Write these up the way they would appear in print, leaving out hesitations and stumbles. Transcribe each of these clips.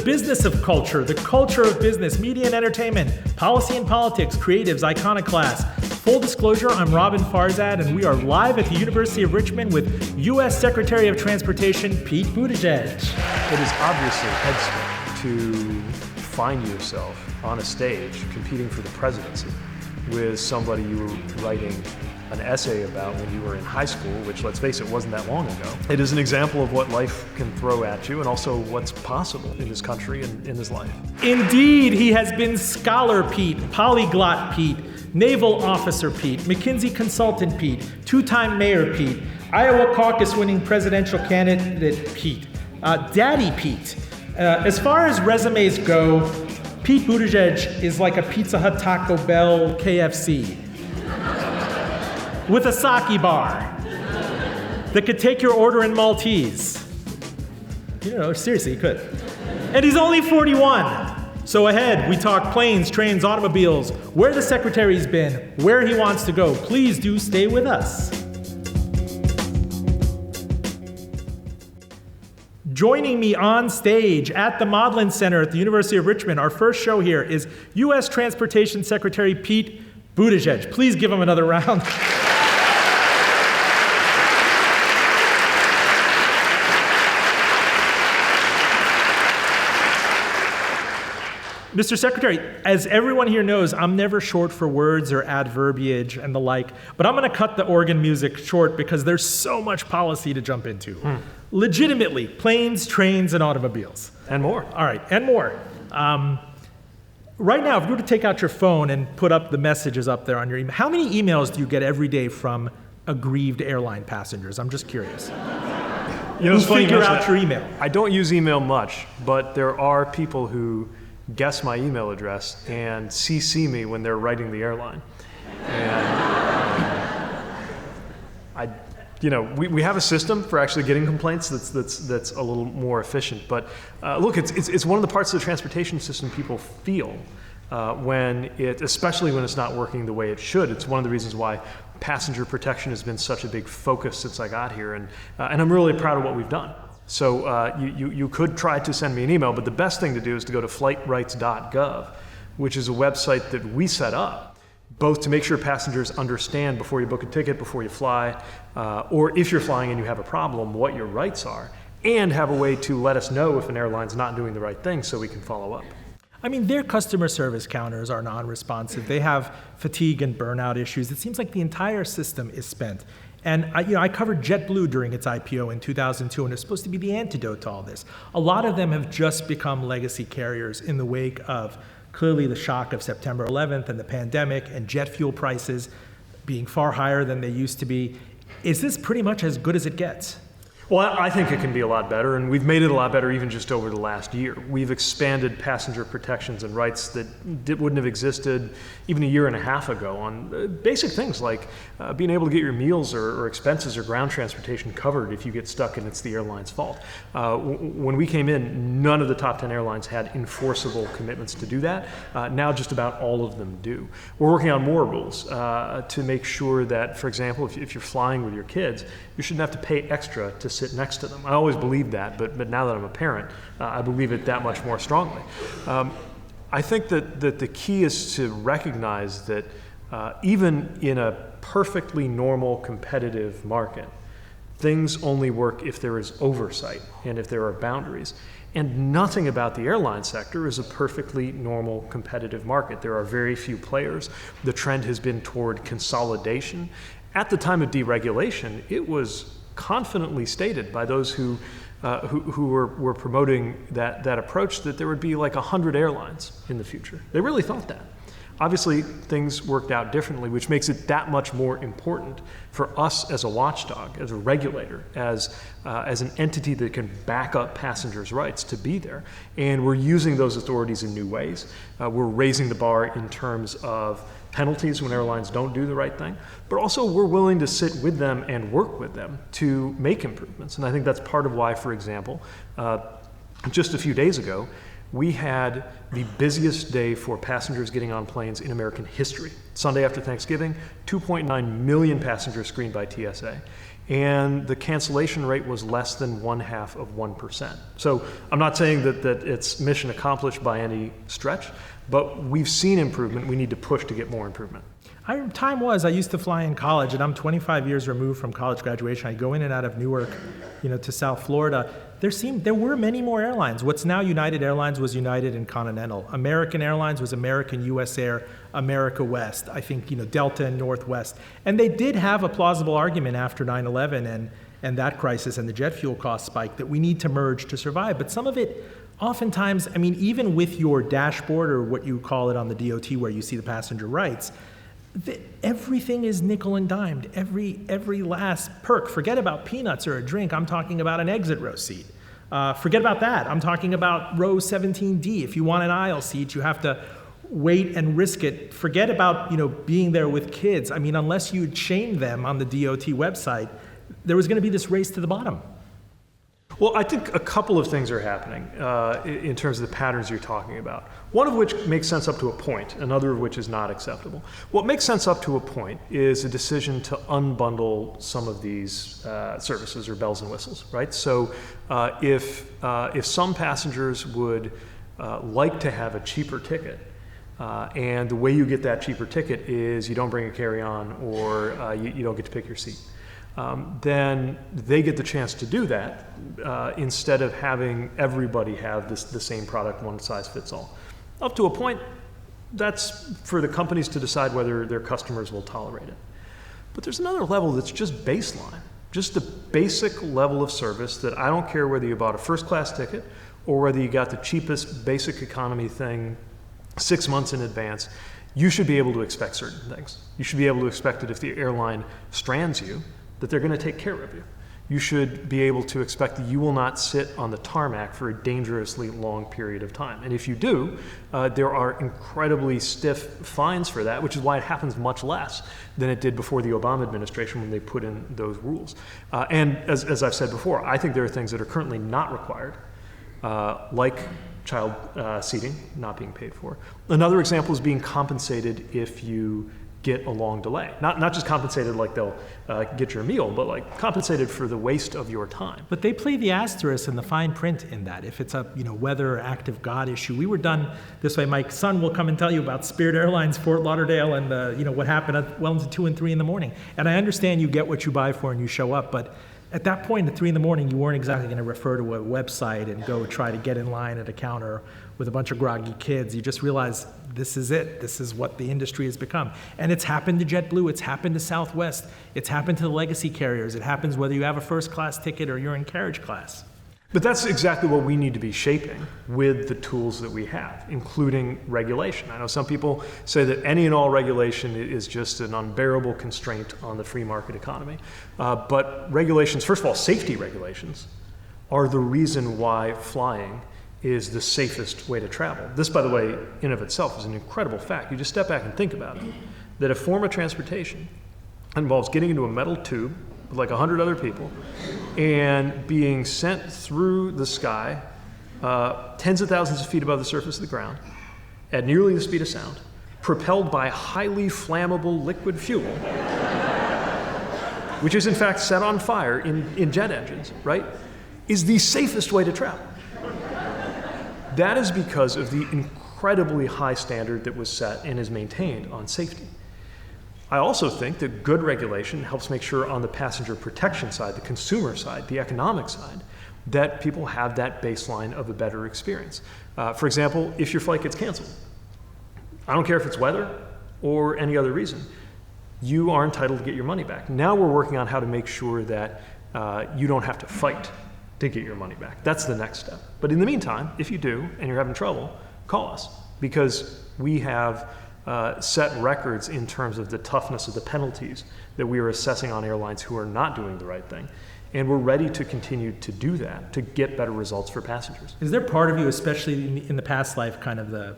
business of culture, the culture of business, media and entertainment, policy and politics, creatives, iconoclasts. Full disclosure, I'm Robin Farzad, and we are live at the University of Richmond with U.S. Secretary of Transportation Pete Buttigieg. It is obviously head-spinning to find yourself on a stage competing for the presidency with somebody you were writing an essay about when you were in high school, which, let's face it, wasn't that long ago. It is an example of what life can throw at you and also what's possible in this country and in this life. Indeed, he has been Scholar Pete, Polyglot Pete, Naval Officer Pete, McKinsey Consultant Pete, two-time Mayor Pete, Iowa caucus-winning presidential candidate Pete, Daddy Pete. As far as resumes go, Pete Buttigieg is like a Pizza Hut, Taco Bell, KFC, with a sake bar that could take your order in Maltese. You know, seriously, he could. And he's only 41. So ahead, we talk planes, trains, automobiles, where the secretary's been, where he wants to go. Please do stay with us. Joining me on stage at the Modlin Center at the University of Richmond, our first show here, is U.S. Transportation Secretary Pete Buttigieg. Please give him another round. Mr. Secretary, as everyone here knows, I'm never short for words or adverbiage and the like, but I'm going to cut the organ music short because there's so much policy to jump into. Legitimately, planes, trains, and automobiles. And more. All right, and more. Right now, if you were to take out your phone and put up the messages up there on your email, how many emails do you get every day from aggrieved airline passengers? I'm just curious. You know, it's funny figure out your email. I don't use email much, but there are people who guess my email address and CC me when they're writing the airline. And we have a system for actually getting complaints that's a little more efficient. But look, it's one of the parts of the transportation system people feel especially when it's not working the way it should. It's one of the reasons why passenger protection has been such a big focus since I got here, and I'm really proud of what we've done. So you could try to send me an email, but the best thing to do is to go to flightrights.gov, which is a website that we set up, both to make sure passengers understand before you book a ticket, before you fly, or if you're flying and you have a problem, what your rights are, and have a way to let us know if an airline's not doing the right thing so we can follow up. I mean, their customer service counters are non-responsive. They have fatigue and burnout issues. It seems like the entire system is spent. And I covered JetBlue during its IPO in 2002, and it's supposed to be the antidote to all this. A lot of them have just become legacy carriers in the wake of clearly the shock of September 11th and the pandemic and jet fuel prices being far higher than they used to be. Is this pretty much as good as it gets? Well, I think it can be a lot better, and we've made it a lot better even just over the last year. We've expanded passenger protections and rights that wouldn't have existed even a year and a half ago on basic things like being able to get your meals or expenses or ground transportation covered if you get stuck and it's the airline's fault. When we came in, none of the top 10 airlines had enforceable commitments to do that. Now just about all of them do. We're working on more rules to make sure that, for example, if you're flying with your kids, you shouldn't have to pay extra to sit next to them. I always believed that, but now that I'm a parent, I believe it that much more strongly. I think that the key is to recognize that even in a perfectly normal competitive market, things only work if there is oversight and if there are boundaries. And nothing about the airline sector is a perfectly normal competitive market. There are very few players. The trend has been toward consolidation. At the time of deregulation, it was confidently stated by those who were promoting that approach that there would be like 100 airlines in the future. They really thought that. Obviously, things worked out differently, which makes it that much more important for us as a watchdog, as a regulator, as an entity that can back up passengers' rights to be there. And we're using those authorities in new ways. We're raising the bar in terms of penalties when airlines don't do the right thing, but also we're willing to sit with them and work with them to make improvements. And I think that's part of why, for example, just a few days ago, we had the busiest day for passengers getting on planes in American history. Sunday after Thanksgiving, 2.9 million passengers screened by TSA. and the cancellation rate was less than 0.5%. So I'm not saying that it's mission accomplished by any stretch, but we've seen improvement. We need to push to get more improvement. I used to fly in college, and I'm 25 years removed from college graduation. I go in and out of Newark, to South Florida. There were many more airlines. What's now United Airlines was United and Continental. American Airlines was American, US Air, America West. I think, Delta and Northwest. And they did have a plausible argument after 9/11 and that crisis and the jet fuel cost spike that we need to merge to survive. But some of it, oftentimes, even with your dashboard, or what you call it on the DOT where you see the passenger rights, everything is nickel and dimed. Every last perk. Forget about peanuts or a drink. I'm talking about an exit row seat. Forget about that. I'm talking about row 17D. If you want an aisle seat, you have to wait and risk it. Forget about being there with kids. Unless you shame them on the DOT website, there was going to be this race to the bottom. Well, I think a couple of things are happening in terms of the patterns you're talking about. One of which makes sense up to a point, another of which is not acceptable. What makes sense up to a point is a decision to unbundle some of these services or bells and whistles, right? So if some passengers would like to have a cheaper ticket, and the way you get that cheaper ticket is you don't bring a carry-on, or you don't get to pick your seat, then they get the chance to do that instead of having everybody have the same product, one size fits all. Up to a point, that's for the companies to decide whether their customers will tolerate it. But there's another level that's just baseline, just the basic level of service that I don't care whether you bought a first class ticket or whether you got the cheapest basic economy thing 6 months in advance. You should be able to expect certain things. You should be able to expect that if the airline strands you, that they're going to take care of you. You should be able to expect that you will not sit on the tarmac for a dangerously long period of time. And if you do, there are incredibly stiff fines for that, which is why it happens much less than it did before the Obama administration when they put in those rules. And as I've said before, I think there are things that are currently not required, like child seating not being paid for. Another example is being compensated if you get a long delay. Not just compensated like they'll get your meal, but like compensated for the waste of your time. But they play the asterisk and the fine print in that. If it's a weather or act of God issue, we were done this way. My son will come and tell you about Spirit Airlines Fort Lauderdale and what happened well into 2 and 3 in the morning. And I understand you get what you buy for and you show up, but at that point at 3 in the morning, you weren't exactly going to refer to a website and go try to get in line at a counter with a bunch of groggy kids. You just realize this is it. This is what the industry has become. And it's happened to JetBlue. It's happened to Southwest. It's happened to the legacy carriers. It happens whether you have a first class ticket or you're in carriage class. But that's exactly what we need to be shaping with the tools that we have, including regulation. I know some people say that any and all regulation is just an unbearable constraint on the free market economy. But regulations, first of all, safety regulations, are the reason why flying is the safest way to travel. This, by the way, in of itself is an incredible fact. You just step back and think about it, that a form of transportation involves getting into a metal tube with like 100 other people and being sent through the sky tens of thousands of feet above the surface of the ground at nearly the speed of sound, propelled by highly flammable liquid fuel, which is in fact set on fire in jet engines, right, is the safest way to travel. That is because of the incredibly high standard that was set and is maintained on safety. I also think that good regulation helps make sure on the passenger protection side, the consumer side, the economic side, that people have that baseline of a better experience. For example, if your flight gets canceled, I don't care if it's weather or any other reason, you are entitled to get your money back. Now we're working on how to make sure that you don't have to fight to get your money back. That's the next step. But in the meantime, if you do and you're having trouble, call us, because we have set records in terms of the toughness of the penalties that we are assessing on airlines who are not doing the right thing. And we're ready to continue to do that, to get better results for passengers. Is there part of you, especially in the past life, kind of the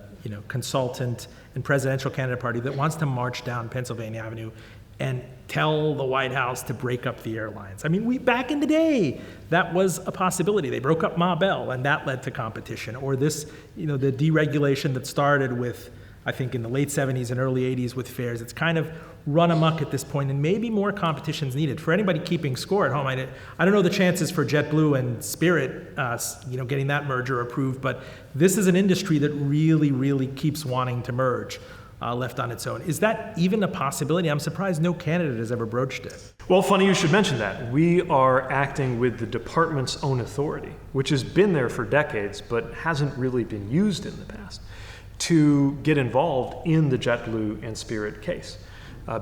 consultant and presidential candidate party, that wants to march down Pennsylvania Avenue and tell the White House to break up the airlines? I mean, back in the day, that was a possibility. They broke up Ma Bell, and that led to competition. Or this, the deregulation that started with I think, in the late 70s and early 80s with fares. It's kind of run amok at this point, and maybe more competition's needed. For anybody keeping score at home, I don't know the chances for JetBlue and Spirit, getting that merger approved, but this is an industry that really, really keeps wanting to merge. Left on its own. Is that even a possibility? I'm surprised no candidate has ever broached it. Well, funny you should mention that. We are acting with the department's own authority, which has been there for decades, but hasn't really been used in the past, to get involved in the JetBlue and Spirit case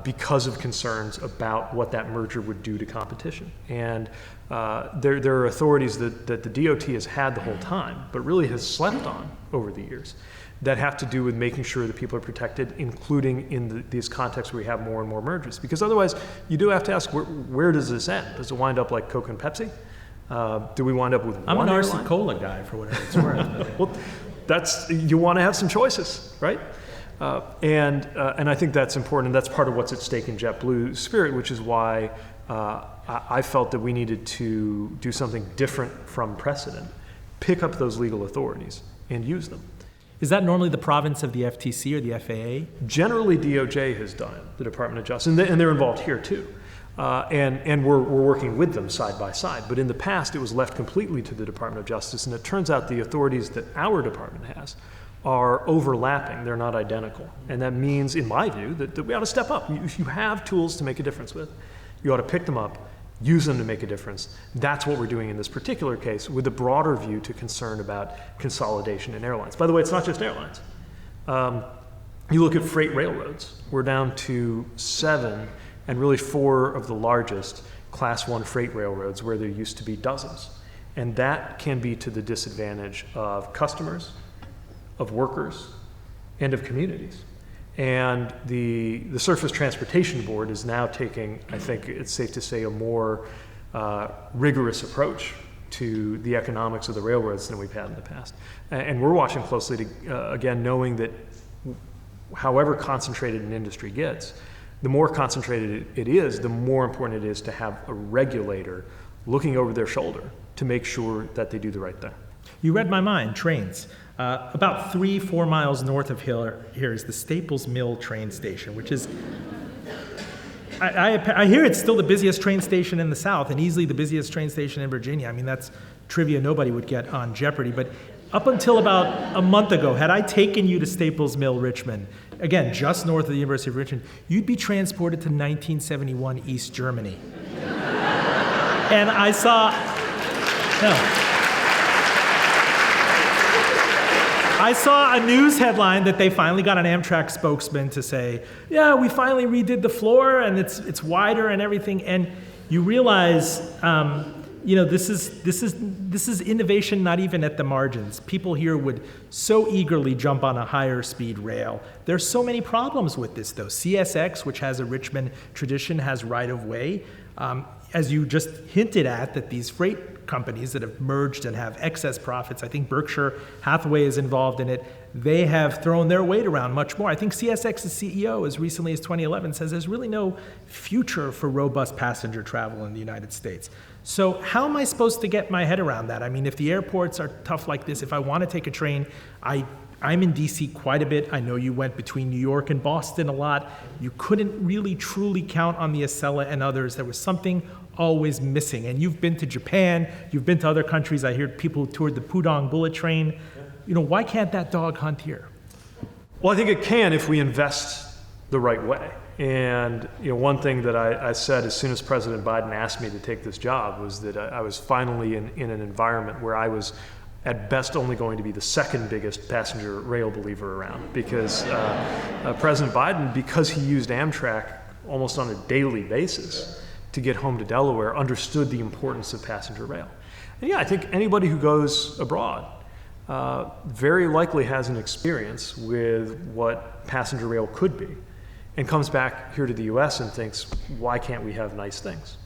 because of concerns about what that merger would do to competition. And there are authorities that the DOT has had the whole time, but really has slept on over the years, that have to do with making sure that people are protected, including in these contexts where we have more and more mergers. Because otherwise, you do have to ask, where does this end? Does it wind up like Coke and Pepsi? Do we wind up with I'm one an airline? RC Cola guy, for whatever it's worth. Well, you want to have some choices, right? And I think that's important, and that's part of what's at stake in JetBlue Spirit, which is why I felt that we needed to do something different from precedent, pick up those legal authorities and use them. Is that normally the province of the FTC or the FAA? Generally, DOJ has done it, the Department of Justice, and they're involved here too. And we're working with them side by side. But in the past, it was left completely to the Department of Justice, and it turns out the authorities that our department has are overlapping. They're not identical. And that means, in my view, that we ought to step up. If you have tools to make a difference with, you ought to pick them up, use them to make a difference. That's what we're doing in this particular case, with a broader view to concern about consolidation in airlines. By the way, it's not just airlines. You look at freight railroads. We're down to 7, and really 4 of the largest Class 1 freight railroads, where there used to be dozens. And that can be to the disadvantage of customers, of workers, and of communities. And the Surface Transportation Board is now taking, I think it's safe to say, a more rigorous approach to the economics of the railroads than we've had in the past. And we're watching closely to, again, knowing that however concentrated an industry gets, the more concentrated it is, the more important it is to have a regulator looking over their shoulder to make sure that they do the right thing. You read my mind, trains. About 3-4 miles north of here is the Staples Mill train station, which is, I hear it's still the busiest train station in the South and easily the busiest train station in Virginia. I mean, that's trivia nobody would get on Jeopardy. But up until about a month ago, had I taken you to Staples Mill, Richmond, again, just north of the University of Richmond, you'd be transported to 1971 East Germany. And I saw, I saw a news headline that they finally got an Amtrak spokesman to say, yeah, we finally redid the floor and it's wider and everything. And you realize, this is innovation not even at the margins. People here would so eagerly jump on a higher speed rail. There's so many problems with this though. CSX, which has a Richmond tradition, has right of way. As you just hinted at, that these freight companies that have merged and have excess profits, I think Berkshire Hathaway is involved in it, they have thrown their weight around much more. I think CSX's CEO, as recently as 2011, says there's really no future for robust passenger travel in the United States. So how am I supposed to get my head around that? I mean, if the airports are tough like this, if I want to take a train, I'm in DC quite a bit. I know you went between New York and Boston a lot. You couldn't really truly count on the Acela and others. There was something always missing. And you've been to Japan, you've been to other countries. I hear people who toured the Pudong bullet train. Why can't that dog hunt here? Well, I think it can if we invest the right way. And one thing that I said as soon as President Biden asked me to take this job was that I was finally in an environment where I was at best only going to be the second biggest passenger rail believer around, because President Biden, because he used Amtrak almost on a daily basis to get home to Delaware, understood the importance of passenger rail. And yeah, I think anybody who goes abroad very likely has an experience with what passenger rail could be and comes back here to the US and thinks, why can't we have nice things?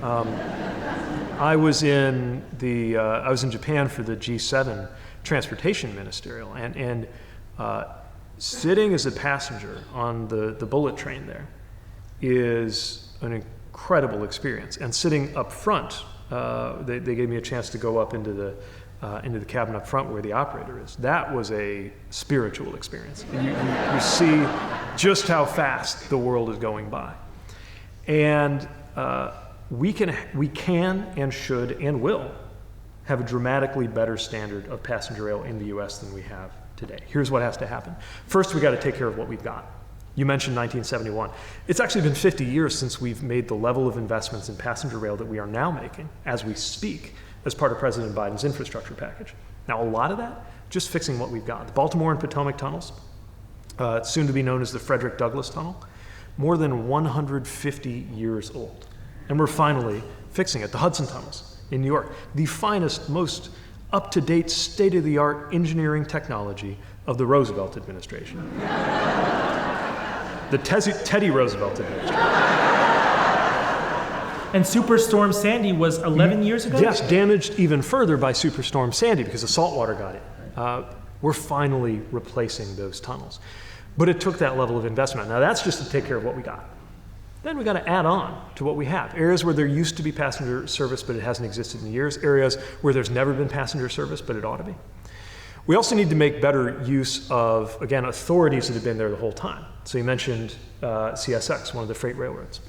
I was in Japan for the G7 transportation ministerial, and sitting as a passenger on the bullet train there is an incredible experience. And sitting up front They gave me a chance to go up into the cabin up front where the operator is. That was a spiritual experience. You see just how fast the world is going by. And we can and should and will have a dramatically better standard of passenger rail in the US than we have today. Here's what has to happen. First, we got to take care of what we've got. You mentioned 1971. It's actually been 50 years since we've made the level of investments in passenger rail that we are now making as we speak as part of President Biden's infrastructure package. Now, a lot of that, just fixing what we've got. The Baltimore and Potomac tunnels, soon to be known as the Frederick Douglass Tunnel, more than 150 years old. And we're finally fixing it. The Hudson tunnels in New York, the finest, most up-to-date, state-of-the-art engineering technology of the Roosevelt administration. The Teddy Roosevelt administration. And Superstorm Sandy was 11 years ago? Yes, damaged even further by Superstorm Sandy because the salt water got in. We're finally replacing those tunnels. But it took that level of investment. Now that's just to take care of what we got. Then we got to add on to what we have. Areas where there used to be passenger service, but it hasn't existed in years. Areas where there's never been passenger service, but it ought to be. We also need to make better use of, again, authorities that have been there the whole time. So you mentioned CSX, one of the freight railroads.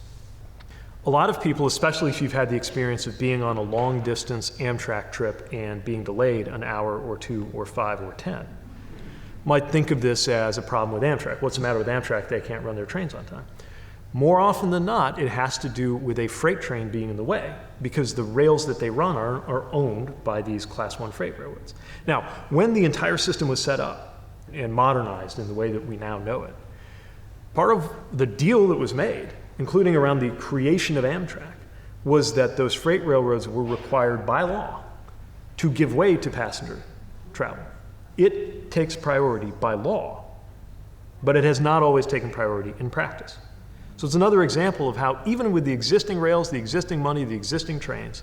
A lot of people, especially if you've had the experience of being on a long distance Amtrak trip and being delayed an hour or 2 or 5 or 10, might think of this as a problem with Amtrak. What's the matter with Amtrak? They can't run their trains on time. More often than not, it has to do with a freight train being in the way because the rails that they run are owned by these Class 1 freight railroads. Now, when the entire system was set up and modernized in the way that we now know it, part of the deal that was made, including around the creation of Amtrak, was that those freight railroads were required by law to give way to passenger travel. It takes priority by law, but it has not always taken priority in practice. So it's another example of how even with the existing rails, the existing money, the existing trains,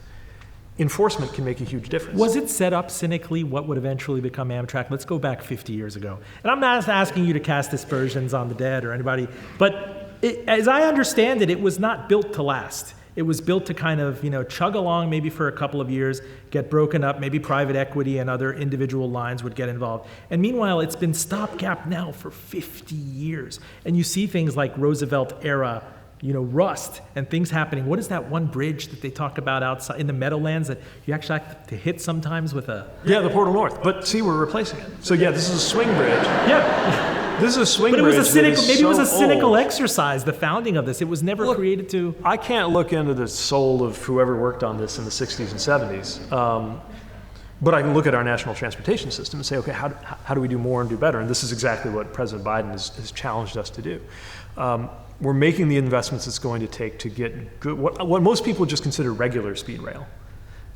enforcement can make a huge difference. Was it set up cynically what would eventually become Amtrak? Let's go back 50 years ago. And I'm not asking you to cast aspersions on the dead or anybody, but as I understand it, it was not built to last. It was built to kind of, chug along maybe for a couple of years, get broken up, maybe private equity and other individual lines would get involved. And meanwhile, it's been stopgap now for 50 years. And you see things like Roosevelt era, rust and things happening. What is that one bridge that they talk about outside in the Meadowlands that you actually have to hit sometimes with a... Yeah, the Portal North. But see, we're replacing it. So yeah, this is a swing bridge. Yeah. This is a swing bridge. But it was a cynical old. Exercise, the founding of this. It was never created to... I can't look into the soul of whoever worked on this in the 60s and 70s. But I can look at our national transportation system and say, okay, how do we do more and do better? And this is exactly what President Biden has challenged us to do. We're making the investments it's going to take to get good, what most people just consider regular speed rail,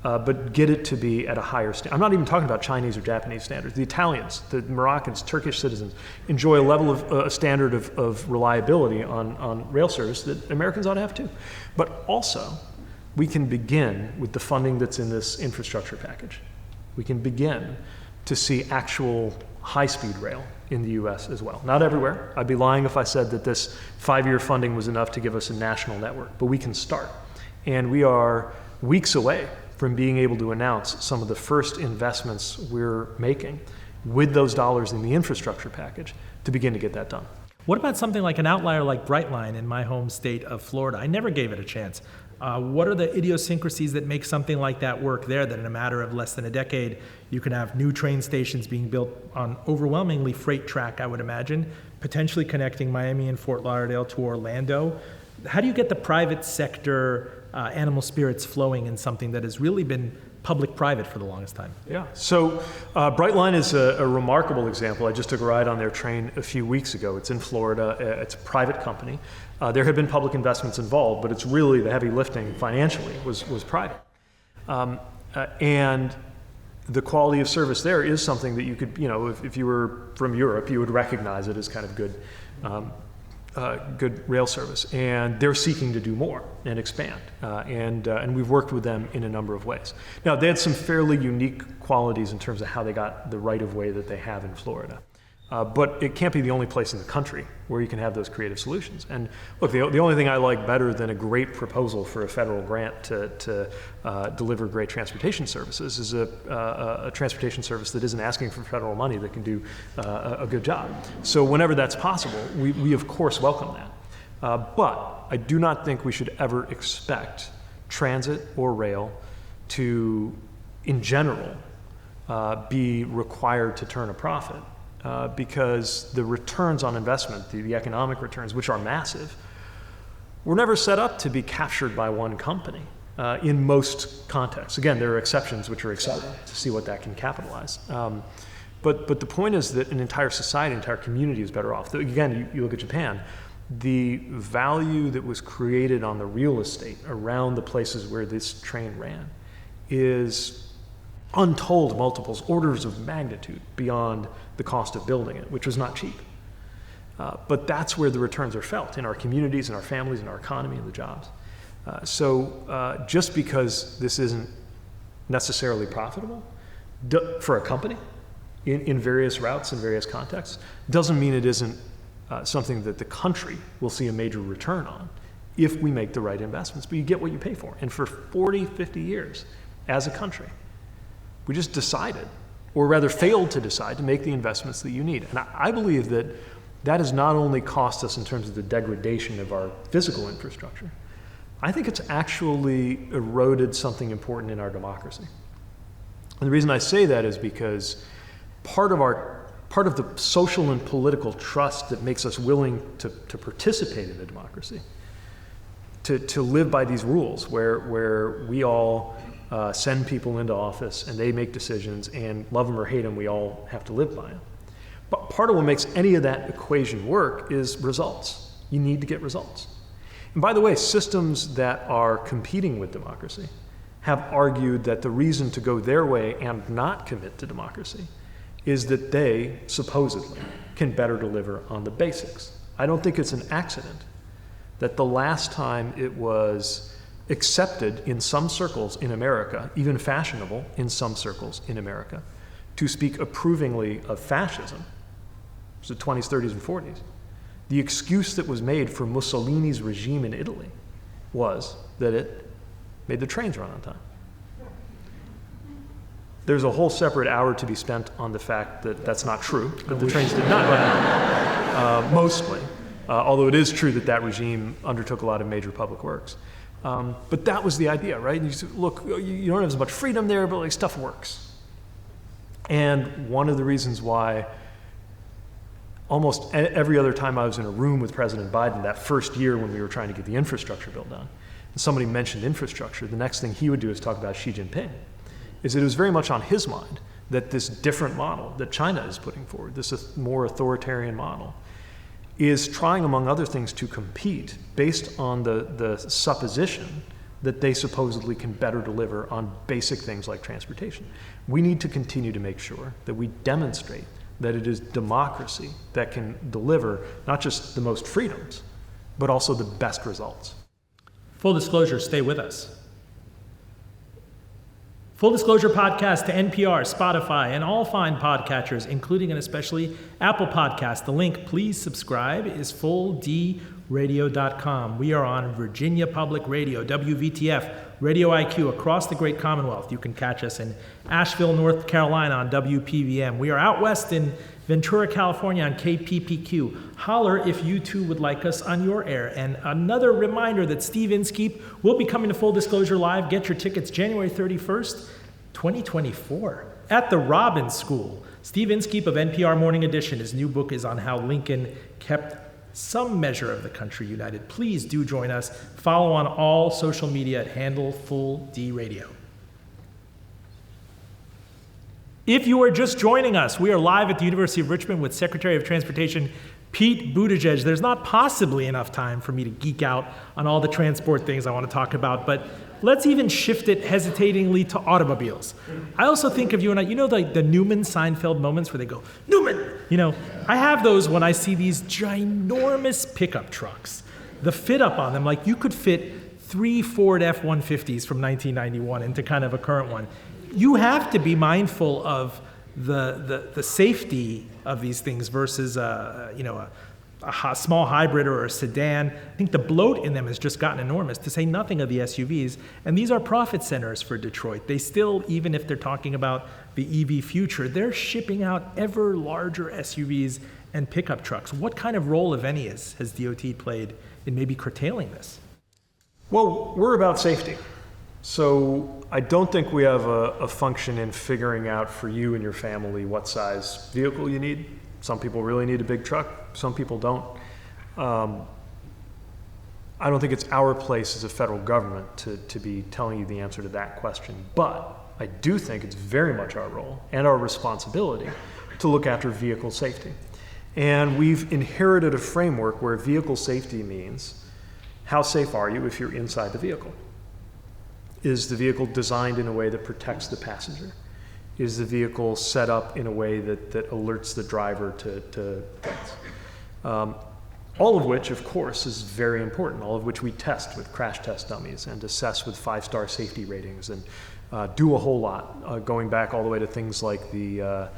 but get it to be at a higher standard. I'm not even talking about Chinese or Japanese standards. The Italians, the Moroccans, Turkish citizens enjoy a level of a standard of reliability on rail service that Americans ought to have too. But also, we can begin with the funding that's in this infrastructure package. We can begin to see actual high-speed rail in the U.S. as well. Not everywhere. I'd be lying if I said that this 5-year funding was enough to give us a national network, but we can start. And we are weeks away from being able to announce some of the first investments we're making with those dollars in the infrastructure package to begin to get that done. What about something like an outlier like Brightline in my home state of Florida? I never gave it a chance. What are the idiosyncrasies that make something like that work there, that in a matter of less than a decade, you can have new train stations being built on overwhelmingly freight track, I would imagine, potentially connecting Miami and Fort Lauderdale to Orlando? How do you get the private sector animal spirits flowing in something that has really been public-private for the longest time? Yeah, so Brightline is a remarkable example. I just took a ride on their train a few weeks ago. It's in Florida. It's a private company. There have been public investments involved, but it's really the heavy lifting financially was private. And the quality of service there is something that you could, if you were from Europe, you would recognize it as kind of good good rail service, and they're seeking to do more and expand, and we've worked with them in a number of ways. Now, they had some fairly unique qualities in terms of how they got the right-of-way that they have in Florida. But it can't be the only place in the country where you can have those creative solutions. And look, the only thing I like better than a great proposal for a federal grant to deliver great transportation services is a transportation service that isn't asking for federal money that can do a good job. So whenever that's possible, we of course welcome that. But I do not think we should ever expect transit or rail to, in general, be required to turn a profit. Because the returns on investment, the economic returns, which are massive, were never set up to be captured by one company in most contexts. Again, there are exceptions which are exciting to see what that can capitalize. But the point is that an entire society, an entire community is better off. Again, you look at Japan, the value that was created on the real estate around the places where this train ran is untold multiples, orders of magnitude beyond the cost of building it, which was not cheap. But that's where the returns are felt, in our communities, in our families, in our economy, and the jobs. So just because this isn't necessarily profitable for a company in various routes and various contexts, doesn't mean it isn't something that the country will see a major return on if we make the right investments. But you get what you pay for. And for 40, 50 years, as a country, we just decided, or rather failed to decide, to make the investments that you need. And I believe that that has not only cost us in terms of the degradation of our physical infrastructure, I think it's actually eroded something important in our democracy. And the reason I say that is because part of the social and political trust that makes us willing to participate in a democracy, to live by these rules where we all send people into office and they make decisions, and love them or hate them, we all have to live by them. But part of what makes any of that equation work is results. You need to get results. And by the way, systems that are competing with democracy have argued that the reason to go their way and not commit to democracy is that they supposedly can better deliver on the basics. I don't think it's an accident that the last time it was accepted in some circles in America, even fashionable in some circles in America, to speak approvingly of fascism, it was the 20s, 30s, and 40s. The excuse that was made for Mussolini's regime in Italy was that it made the trains run on time. There's a whole separate hour to be spent on the fact that that's not true, that the trains did not run on time, mostly. Although it is true that that regime undertook a lot of major public works. But that was the idea, right? You said, look, you don't have as much freedom there, but like stuff works. And one of the reasons why almost every other time I was in a room with President Biden, that first year when we were trying to get the infrastructure bill done, and somebody mentioned infrastructure, the next thing he would do is talk about Xi Jinping, is that it was very much on his mind that this different model that China is putting forward, this more authoritarian model, is trying, among other things, to compete based on the supposition that they supposedly can better deliver on basic things like transportation. We need to continue to make sure that we demonstrate that it is democracy that can deliver not just the most freedoms, but also the best results. Full disclosure, stay with us. Full Disclosure podcast to NPR, Spotify, and all fine podcatchers, including and especially Apple Podcasts. The link, please subscribe, is fulldradio.com. We are on Virginia Public Radio, WVTF, Radio IQ across the great Commonwealth. You can catch us in Asheville, North Carolina on WPVM. We are out west in Ventura, California on KPPQ. Holler if you too would like us on your air. And another reminder that Steve Inskeep will be coming to Full Disclosure Live. Get your tickets January 31st, 2024 at the Robbins School. Steve Inskeep of NPR Morning Edition. His new book is on how Lincoln kept some measure of the country united. Please do join us. Follow on all social media at handle Full D Radio. If you are just joining us, we are live at the University of Richmond with Secretary of Transportation Pete Buttigieg. There's not possibly enough time for me to geek out on all the transport things I want to talk about, but let's even shift it hesitatingly to automobiles. I also think of you and I, you know, the Newman-Seinfeld moments where they go, Newman! You know, I have those when I see these ginormous pickup trucks. The fit up on them, like you could fit 3 Ford F-150s from 1991 into kind of a current one. You have to be mindful of the safety of these things versus a small hybrid or a sedan. I think the bloat in them has just gotten enormous, to say nothing of the SUVs. And these are profit centers for Detroit. They still, even if they're talking about the EV future, they're shipping out ever larger SUVs and pickup trucks. What kind of role, if any, has DOT played in maybe curtailing this? Well, we're about safety. So I don't think we have a function in figuring out for you and your family what size vehicle you need. Some people really need a big truck. Some people don't. I don't think it's our place as a federal government to be telling you the answer to that question. But I do think it's very much our role and our responsibility to look after vehicle safety. And we've inherited a framework where vehicle safety means how safe are you if you're inside the vehicle? Is the vehicle designed in a way that protects the passenger? Is the vehicle set up in a way that alerts the driver to things? All of which, of course, is very important, all of which we test with crash test dummies and assess with 5-star safety ratings and do a whole lot, going back all the way to things like the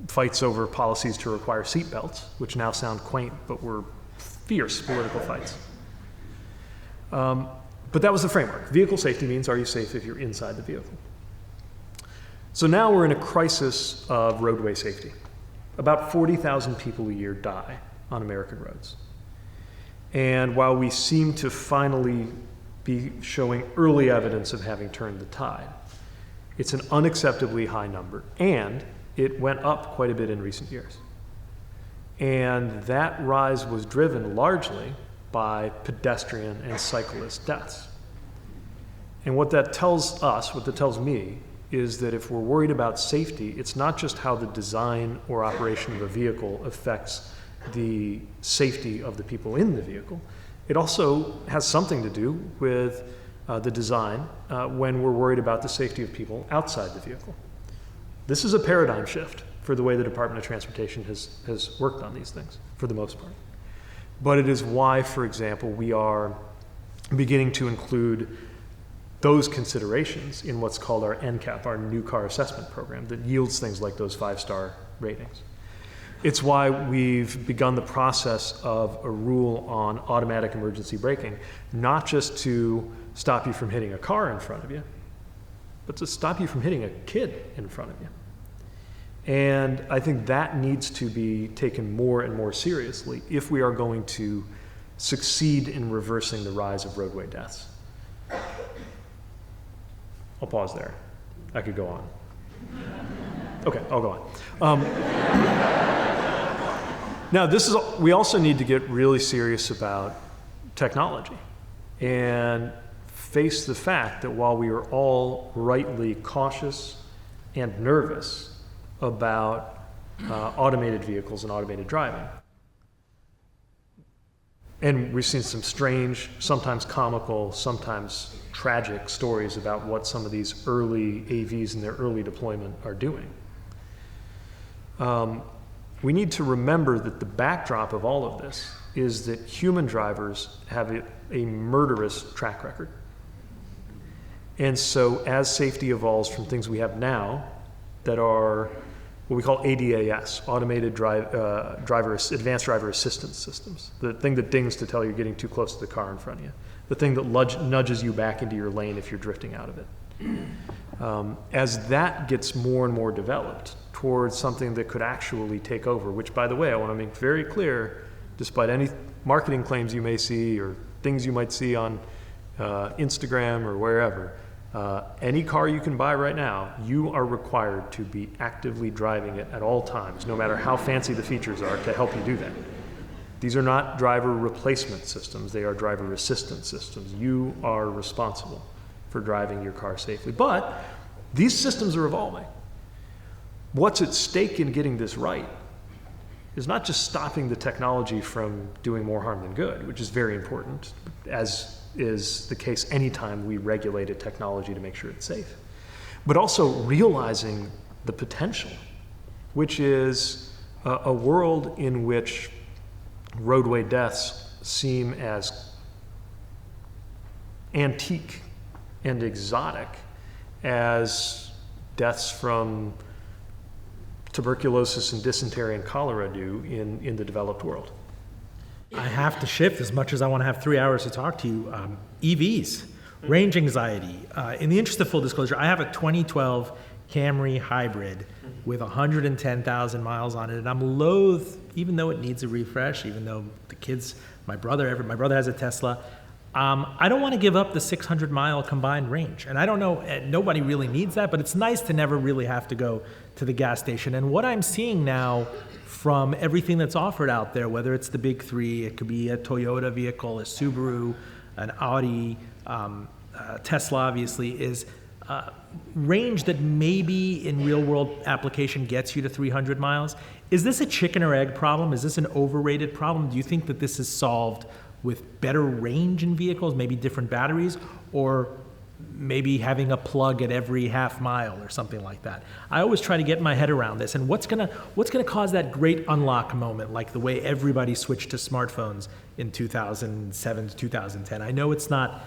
fights over policies to require seatbelts, which now sound quaint, but were fierce political fights. But that was the framework. Vehicle safety means, are you safe if you're inside the vehicle? So now we're in a crisis of roadway safety. About 40,000 people a year die on American roads. And while we seem to finally be showing early evidence of having turned the tide, it's an unacceptably high number, and it went up quite a bit in recent years. And that rise was driven largely by pedestrian and cyclist deaths. And what that tells us, what that tells me, is that if we're worried about safety, it's not just how the design or operation of a vehicle affects the safety of the people in the vehicle. It also has something to do with the design when we're worried about the safety of people outside the vehicle. This is a paradigm shift for the way the Department of Transportation has worked on these things, for the most part. But it is why, for example, we are beginning to include those considerations in what's called our NCAP, our new car assessment program, that yields things like those 5-star ratings. It's why we've begun the process of a rule on automatic emergency braking, not just to stop you from hitting a car in front of you, but to stop you from hitting a kid in front of you. And I think that needs to be taken more and more seriously if we are going to succeed in reversing the rise of roadway deaths. I'll pause there. I could go on. Okay, I'll go on. Now, we also need to get really serious about technology and face the fact that while we are all rightly cautious and nervous about automated vehicles and automated driving, and we've seen some strange, sometimes comical, sometimes tragic stories about what some of these early AVs in their early deployment are doing. We need to remember that the backdrop of all of this is that human drivers have a murderous track record. And so as safety evolves from things we have now that are what we call ADAS, Automated Advanced Driver Assistance Systems, the thing that dings to tell you're getting too close to the car in front of you, the thing that nudges you back into your lane if you're drifting out of it. As that gets more and more developed towards something that could actually take over, which, by the way, I want to make very clear, despite any marketing claims you may see or things you might see on Instagram or wherever, any car you can buy right now, you are required to be actively driving it at all times, no matter how fancy the features are, to help you do that. These are not driver replacement systems, they are driver assistance systems. You are responsible for driving your car safely. But these systems are evolving. What's at stake in getting this right is not just stopping the technology from doing more harm than good, which is very important, as is the case anytime we regulate a technology to make sure it's safe, but also realizing the potential, which is a world in which roadway deaths seem as antique and exotic as deaths from tuberculosis and dysentery and cholera do in the developed world. I have to shift as much as I want to have 3 hours to talk to you. EVs, range anxiety. In the interest of full disclosure, I have a 2012 Camry hybrid with 110,000 miles on it, and I'm loath, even though it needs a refresh, even though the kids, my brother has a Tesla, I don't want to give up the 600-mile combined range. And I don't know, nobody really needs that, but it's nice to never really have to go to the gas station. And what I'm seeing now from everything that's offered out there, whether it's the big three, it could be a Toyota vehicle, a Subaru, an Audi, Tesla obviously, is range that maybe in real world application gets you to 300 miles. Is this a chicken or egg problem? Is this an overrated problem? Do you think that this is solved with better range in vehicles, maybe different batteries, or maybe having a plug at every half mile or something like that? I always try to get my head around this. And what's gonna cause that great unlock moment, like the way everybody switched to smartphones in 2007 to 2010? I know it's not,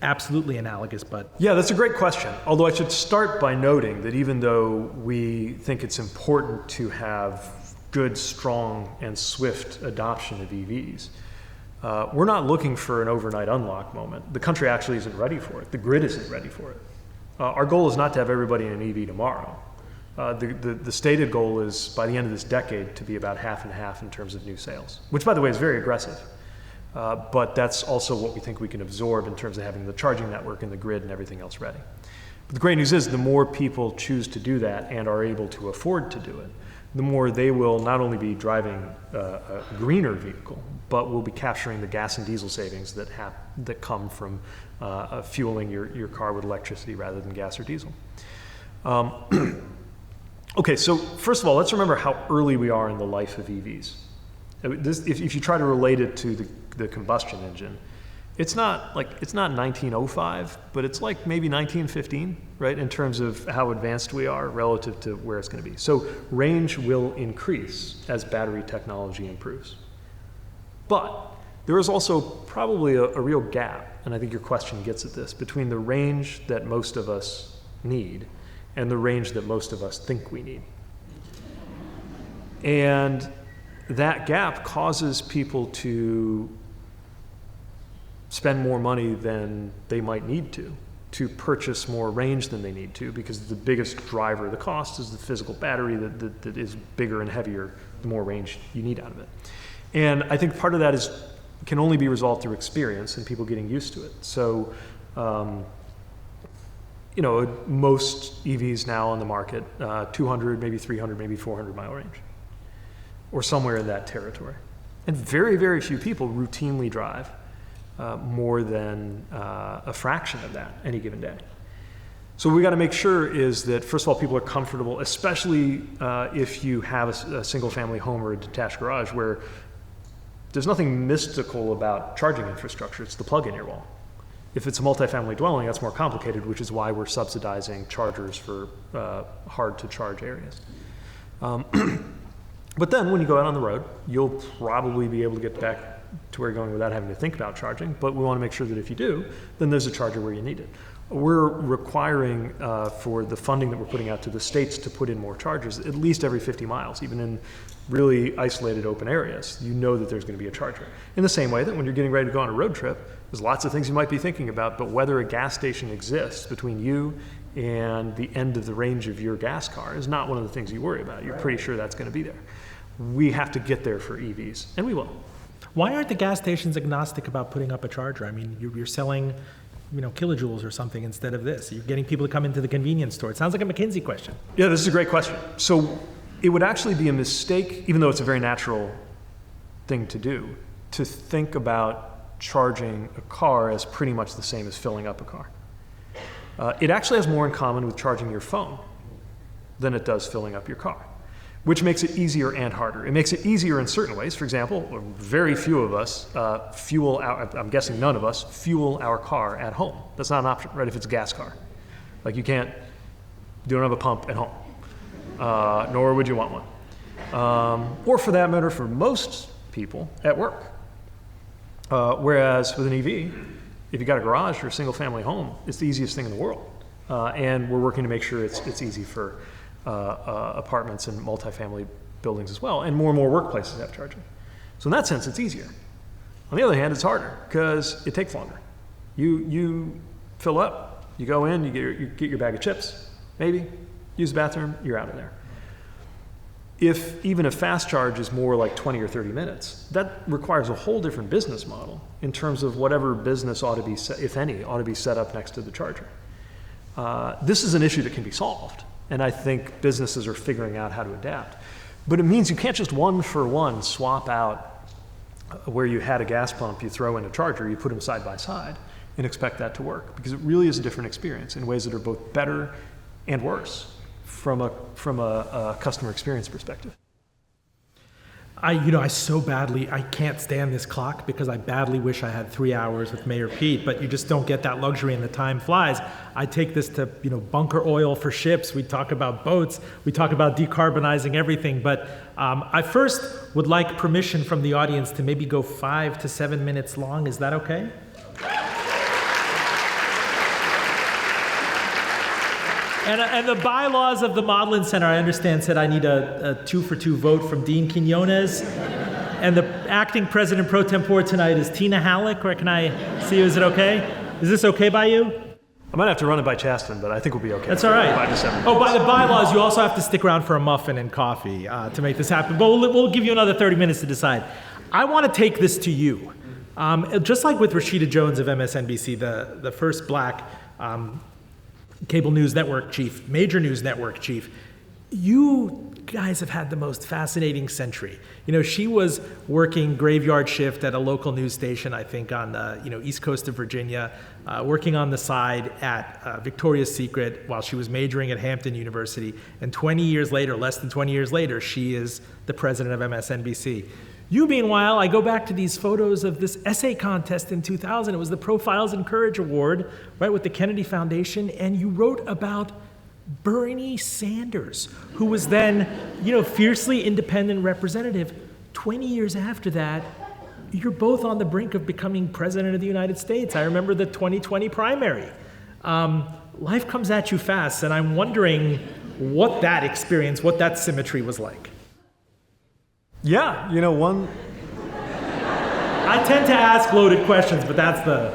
absolutely analogous, but... Yeah, that's a great question. Although I should start by noting that even though we think it's important to have good, strong, and swift adoption of EVs, we're not looking for an overnight unlock moment. The country actually isn't ready for it. The grid isn't ready for it. Our goal is not to have everybody in an EV tomorrow. The stated goal is by the end of this decade to be about half and half in terms of new sales, which by the way is very aggressive. But that's also what we think we can absorb in terms of having the charging network and the grid and everything else ready. But the great news is the more people choose to do that and are able to afford to do it, the more they will not only be driving a greener vehicle, but will be capturing the gas and diesel savings that come from fueling your car with electricity rather than gas or diesel. Okay, so first of all, let's remember how early we are in the life of EVs. If you try to relate it to the combustion engine, it's not 1905, but it's like maybe 1915, right, in terms of how advanced we are relative to where it's going to be. So range will increase as battery technology improves. But there is also probably a real gap, and I think your question gets at this, between the range that most of us need and the range that most of us think we need. And that gap causes people to spend more money than they might need to purchase more range than they need to, because the biggest driver of the cost is the physical battery that is bigger and heavier the more range you need out of it. And I think part of that can only be resolved through experience and people getting used to it. So, most EVs now on the market, 200, maybe 300, maybe 400 mile range, or somewhere in that territory. And very, very few people routinely drive more than a fraction of that any given day. So what we got to make sure is that, first of all, people are comfortable, especially if you have a single family home or a detached garage where there's nothing mystical about charging infrastructure. It's the plug in your wall. If it's a multifamily dwelling, that's more complicated, which is why we're subsidizing chargers for hard to charge areas. But then when you go out on the road, you'll probably be able to get back to where you're going without having to think about charging, but we want to make sure that if you do, then there's a charger where you need it. We're requiring for the funding that we're putting out to the states to put in more chargers at least every 50 miles, even in really isolated open areas. You know that there's going to be a charger. In the same way that when you're getting ready to go on a road trip, there's lots of things you might be thinking about, but whether a gas station exists between you and the end of the range of your gas car is not one of the things you worry about. You're pretty sure that's going to be there. We have to get there for EVs, and we will. Why aren't the gas stations agnostic about putting up a charger? I mean, you're selling, kilojoules or something instead of this. You're getting people to come into the convenience store. It sounds like a McKinsey question. Yeah, this is a great question. So it would actually be a mistake, even though it's a very natural thing to do, to think about charging a car as pretty much the same as filling up a car. It actually has more in common with charging your phone than it does filling up your car, which makes it easier and harder. It makes it easier in certain ways. For example, very few of us I'm guessing none of us, fuel our car at home. That's not an option, right, if it's a gas car. Like you don't have a pump at home, nor would you want one. Or for that matter, for most people, at work. Whereas with an EV, if you got a garage or a single family home, it's the easiest thing in the world. And we're working to make sure it's easy for apartments and multifamily buildings as well. And more workplaces have charging. So in that sense, it's easier. On the other hand, it's harder because it takes longer. You fill up, you go in, you get your bag of chips, maybe, use the bathroom, you're out of there. If even a fast charge is more like 20 or 30 minutes, that requires a whole different business model in terms of whatever business ought to be, if any, ought to be set up next to the charger. This is an issue that can be solved, and I think businesses are figuring out how to adapt. But it means you can't just one for one swap out where you had a gas pump, you throw in a charger, you put them side by side, and expect that to work, because it really is a different experience in ways that are both better and worse from a customer experience perspective. I can't stand this clock because I badly wish I had 3 hours with Mayor Pete, but you just don't get that luxury and the time flies. I take this to, bunker oil for ships. We talk about boats. We talk about decarbonizing everything. But I first would like permission from the audience to maybe go 5 to 7 minutes long. Is that okay? And the bylaws of the Modlin Center, I understand, said I need a 2-for-2 vote from Dean Quinones. And the acting president pro tempore tonight is Tina Halleck. Where can I see you? Is it okay? Is this okay by you? I might have to run it by Chasten, but I think we'll be okay. That's all right. 5 to 7 minutes. Oh, by the bylaws, you also have to stick around for a muffin and coffee to make this happen. But we'll give you another 30 minutes to decide. I want to take this to you. Just like with Rashida Jones of MSNBC, the first black cable news network chief, major news network chief, you guys have had the most fascinating century. She was working graveyard shift at a local news station, I think on the east coast of Virginia, working on the side at Victoria's Secret while she was majoring at Hampton University. And 20 years later, less than 20 years later, she is the president of MSNBC. You, meanwhile, I go back to these photos of this essay contest in 2000. It was the Profiles in Courage Award, right, with the Kennedy Foundation, and you wrote about Bernie Sanders, who was then, fiercely independent representative. 20 years after that, you're both on the brink of becoming president of the United States. I remember the 2020 primary. Life comes at you fast, and I'm wondering what that experience, what that symmetry was like. Yeah, one... I tend to ask loaded questions, but that's the...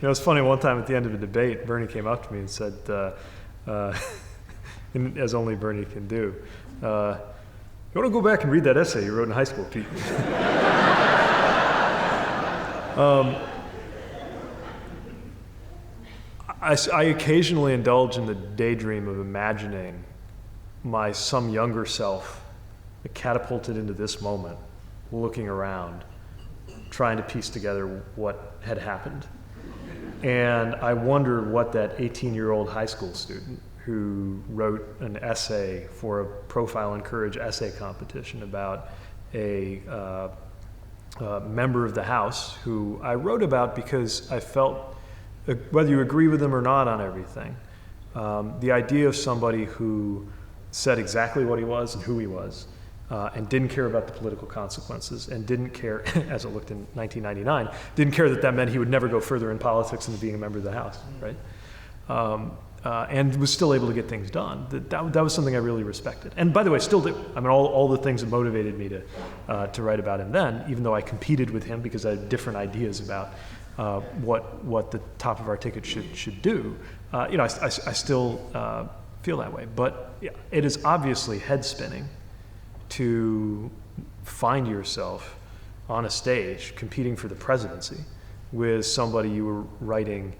It's funny, one time at the end of a debate, Bernie came up to me and said, as only Bernie can do, you want to go back and read that essay you wrote in high school, Pete? I occasionally indulge in the daydream of imagining some younger self catapulted into this moment, looking around, trying to piece together what had happened. And I wondered what that 18-year-old high school student who wrote an essay for a Profile in Courage essay competition about a member of the House who I wrote about because I felt, whether you agree with them or not on everything, the idea of somebody who said exactly what he was and who he was, and didn't care about the political consequences, and didn't care, as it looked in 1999, didn't care that meant he would never go further in politics than being a member of the House, right? And was still able to get things done. That was something I really respected. And by the way, still do. I mean, all the things that motivated me to write about him then, even though I competed with him because I had different ideas about what the top of our ticket should do, I still feel that way. But yeah, it is obviously head-spinning to find yourself on a stage competing for the presidency with somebody you were writing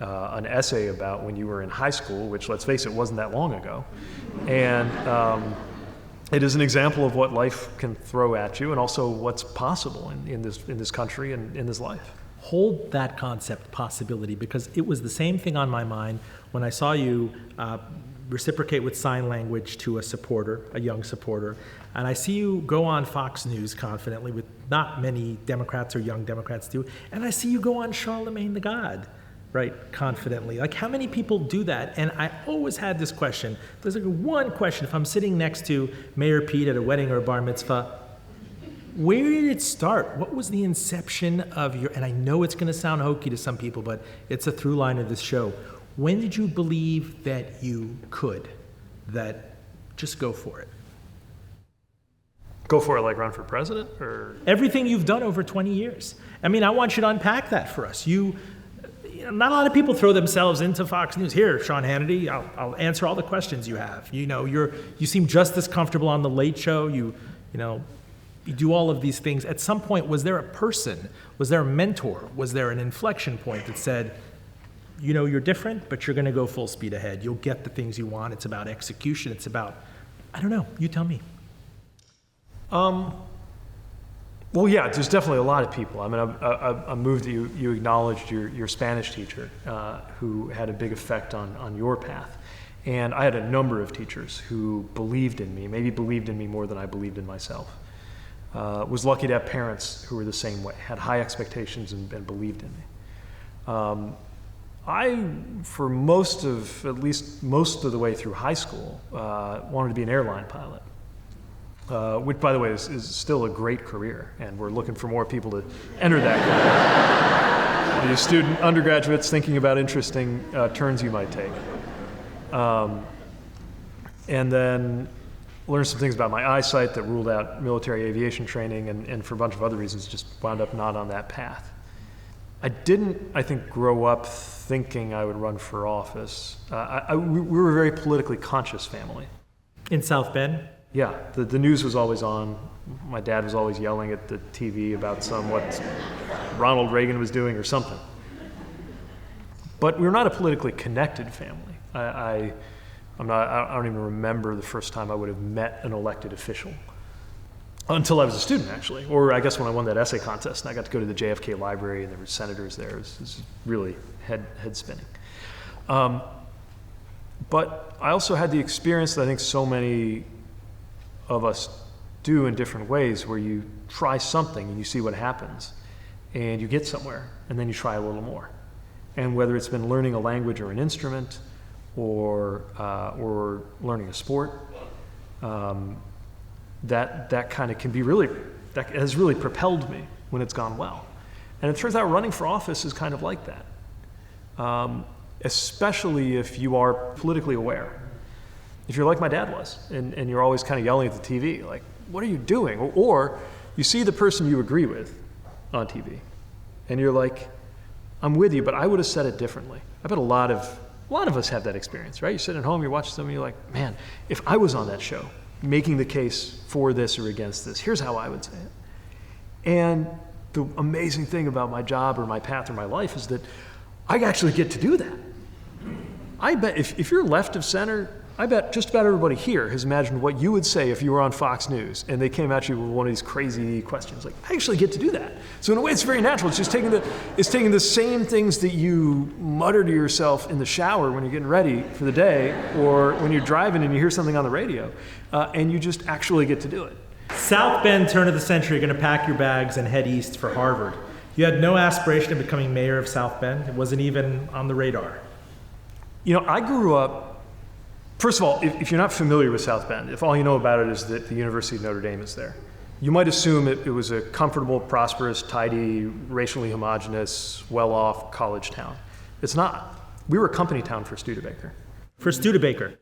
an essay about when you were in high school, which, let's face it, wasn't that long ago. And it is an example of what life can throw at you and also what's possible in this country and in this life. Hold that concept, possibility, because it was the same thing on my mind when I saw you reciprocate with sign language to a supporter, a young supporter. And I see you go on Fox News confidently, with not many Democrats or young Democrats do. And I see you go on Charlemagne the God, right, confidently. Like, how many people do that? And I always had this question. There's like one question. If I'm sitting next to Mayor Pete at a wedding or a bar mitzvah, Where did it start? What was the inception of your, and I know it's going to sound hokey to some people, but it's a through line of this show. When did you believe that you could, that just go for it? Go for it, like run for president, or? Everything you've done over 20 years. I mean, I want you to unpack that for us. Not a lot of people throw themselves into Fox News. Here, Sean Hannity, I'll answer all the questions you have. You seem just as comfortable on the Late Show. You do all of these things. At some point, was there a person? Was there a mentor? Was there an inflection point that said, you're different, but you're going to go full speed ahead. You'll get the things you want. It's about execution. It's about, I don't know. You tell me. Well, yeah, there's definitely a lot of people. I mean, I'm moved that you acknowledged your Spanish teacher who had a big effect on your path. And I had a number of teachers who believed in me, maybe believed in me more than I believed in myself. Was lucky to have parents who were the same way, had high expectations and believed in me. I, for at least most of the way through high school, wanted to be an airline pilot. Which, by the way, is still a great career, and we're looking for more people to enter that career. You undergraduates thinking about interesting turns you might take. And then learned some things about my eyesight that ruled out military aviation training, and for a bunch of other reasons just wound up not on that path. I didn't, I think, grow up thinking I would run for office. We were a very politically conscious family. In South Bend? Yeah, the news was always on. My dad was always yelling at the TV about what Ronald Reagan was doing or something. But we were not a politically connected family. I don't even remember the first time I would have met an elected official until I was a student, actually. Or I guess when I won that essay contest and I got to go to the JFK library and there were senators there. It was really head spinning. But I also had the experience that I think so many of us do in different ways, where you try something and you see what happens and you get somewhere and then you try a little more. And whether it's been learning a language or an instrument or learning a sport, that kind of can be that has really propelled me when it's gone well. And it turns out running for office is kind of like that, especially if you are politically aware. If you're like my dad was, and you're always kind of yelling at the TV, like, what are you doing? Or you see the person you agree with on TV, and you're like, I'm with you, but I would have said it differently. I bet a lot of us have that experience, right? You sit at home, you watch something, you're like, man, if I was on that show, making the case for this or against this, here's how I would say it. And the amazing thing about my job or my path or my life is that I actually get to do that. I bet if you're left of center, I bet just about everybody here has imagined what you would say if you were on Fox News and they came at you with one of these crazy questions. Like, I actually get to do that. So in a way, it's very natural. It's just taking the same things that you mutter to yourself in the shower when you're getting ready for the day, or when you're driving and you hear something on the radio, and you just actually get to do it. South Bend, turn of the century, you're going to pack your bags and head east for Harvard. You had no aspiration of becoming mayor of South Bend. It wasn't even on the radar. I grew up. First of all, if you're not familiar with South Bend, if all you know about it is that the University of Notre Dame is there, you might assume it was a comfortable, prosperous, tidy, racially homogenous, well-off college town. It's not. We were a company town for Studebaker. For Studebaker?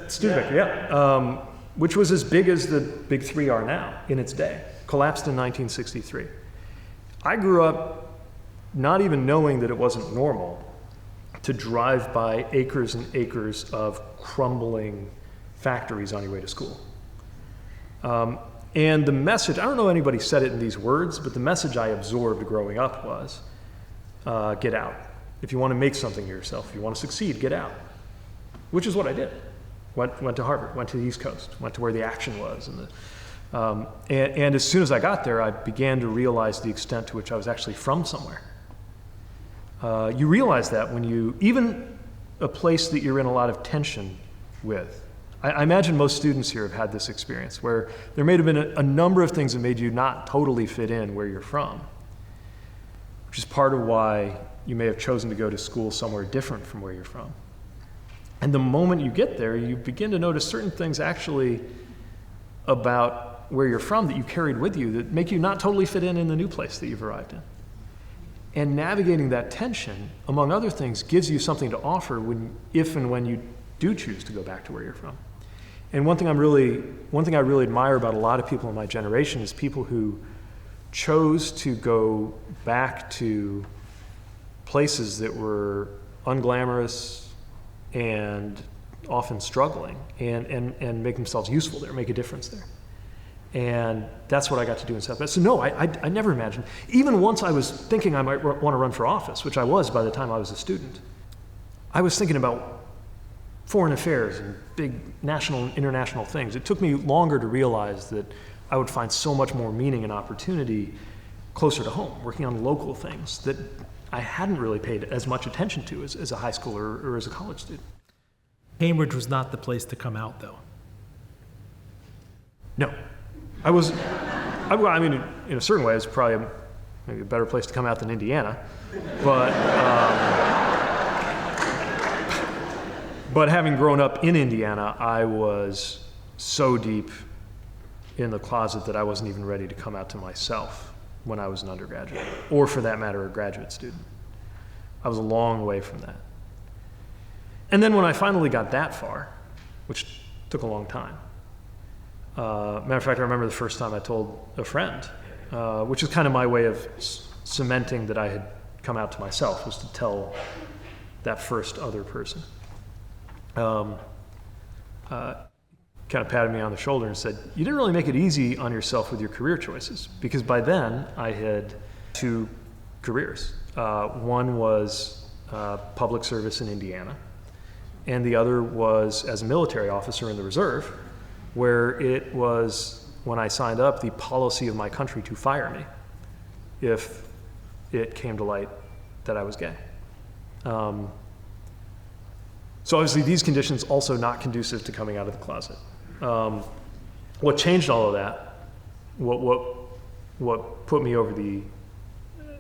Studebaker, yeah. Which was as big as the big three are now in its day. Collapsed in 1963. I grew up not even knowing that it wasn't normal to drive by acres and acres of crumbling factories on your way to school. And the message, I don't know anybody said it in these words, but the message I absorbed growing up was, get out. If you want to make something of yourself, if you want to succeed, get out. Which is what I did. Went to Harvard, went to the East Coast, went to where the action was. And as soon as I got there, I began to realize the extent to which I was actually from somewhere. You realize that when even a place that you're in a lot of tension with. I imagine most students here have had this experience where there may have been a number of things that made you not totally fit in where you're from, which is part of why you may have chosen to go to school somewhere different from where you're from. And the moment you get there, you begin to notice certain things actually about where you're from that you carried with you that make you not totally fit in the new place that you've arrived in. And navigating that tension, among other things, gives you something to offer if and when you do choose to go back to where you're from. And one thing I really admire about a lot of people in my generation is people who chose to go back to places that were unglamorous and often struggling and make themselves useful there, make a difference there. And that's what I got to do in South Bend. So no, I never imagined, even once I was thinking I might want to run for office, which I was by the time I was a student, I was thinking about foreign affairs and big national and international things. It took me longer to realize that I would find so much more meaning and opportunity closer to home, working on local things that I hadn't really paid as much attention to as a high schooler or as a college student. Cambridge was not the place to come out, though. No. I mean, in a certain way, it's probably maybe a better place to come out than Indiana. But having grown up in Indiana, I was so deep in the closet that I wasn't even ready to come out to myself when I was an undergraduate, or for that matter, a graduate student. I was a long way from that. And then when I finally got that far, which took a long time, matter of fact, I remember the first time I told a friend, which is kind of my way of cementing that I had come out to myself, was to tell that first other person. Kind of patted me on the shoulder and said, "You didn't really make it easy on yourself with your career choices," because by then I had 2 careers. One was public service in Indiana, and the other was as a military officer in the reserve, where it was, when I signed up, the policy of my country to fire me if it came to light that I was gay. So obviously these conditions also not conducive to coming out of the closet. What changed all of that, what put me over the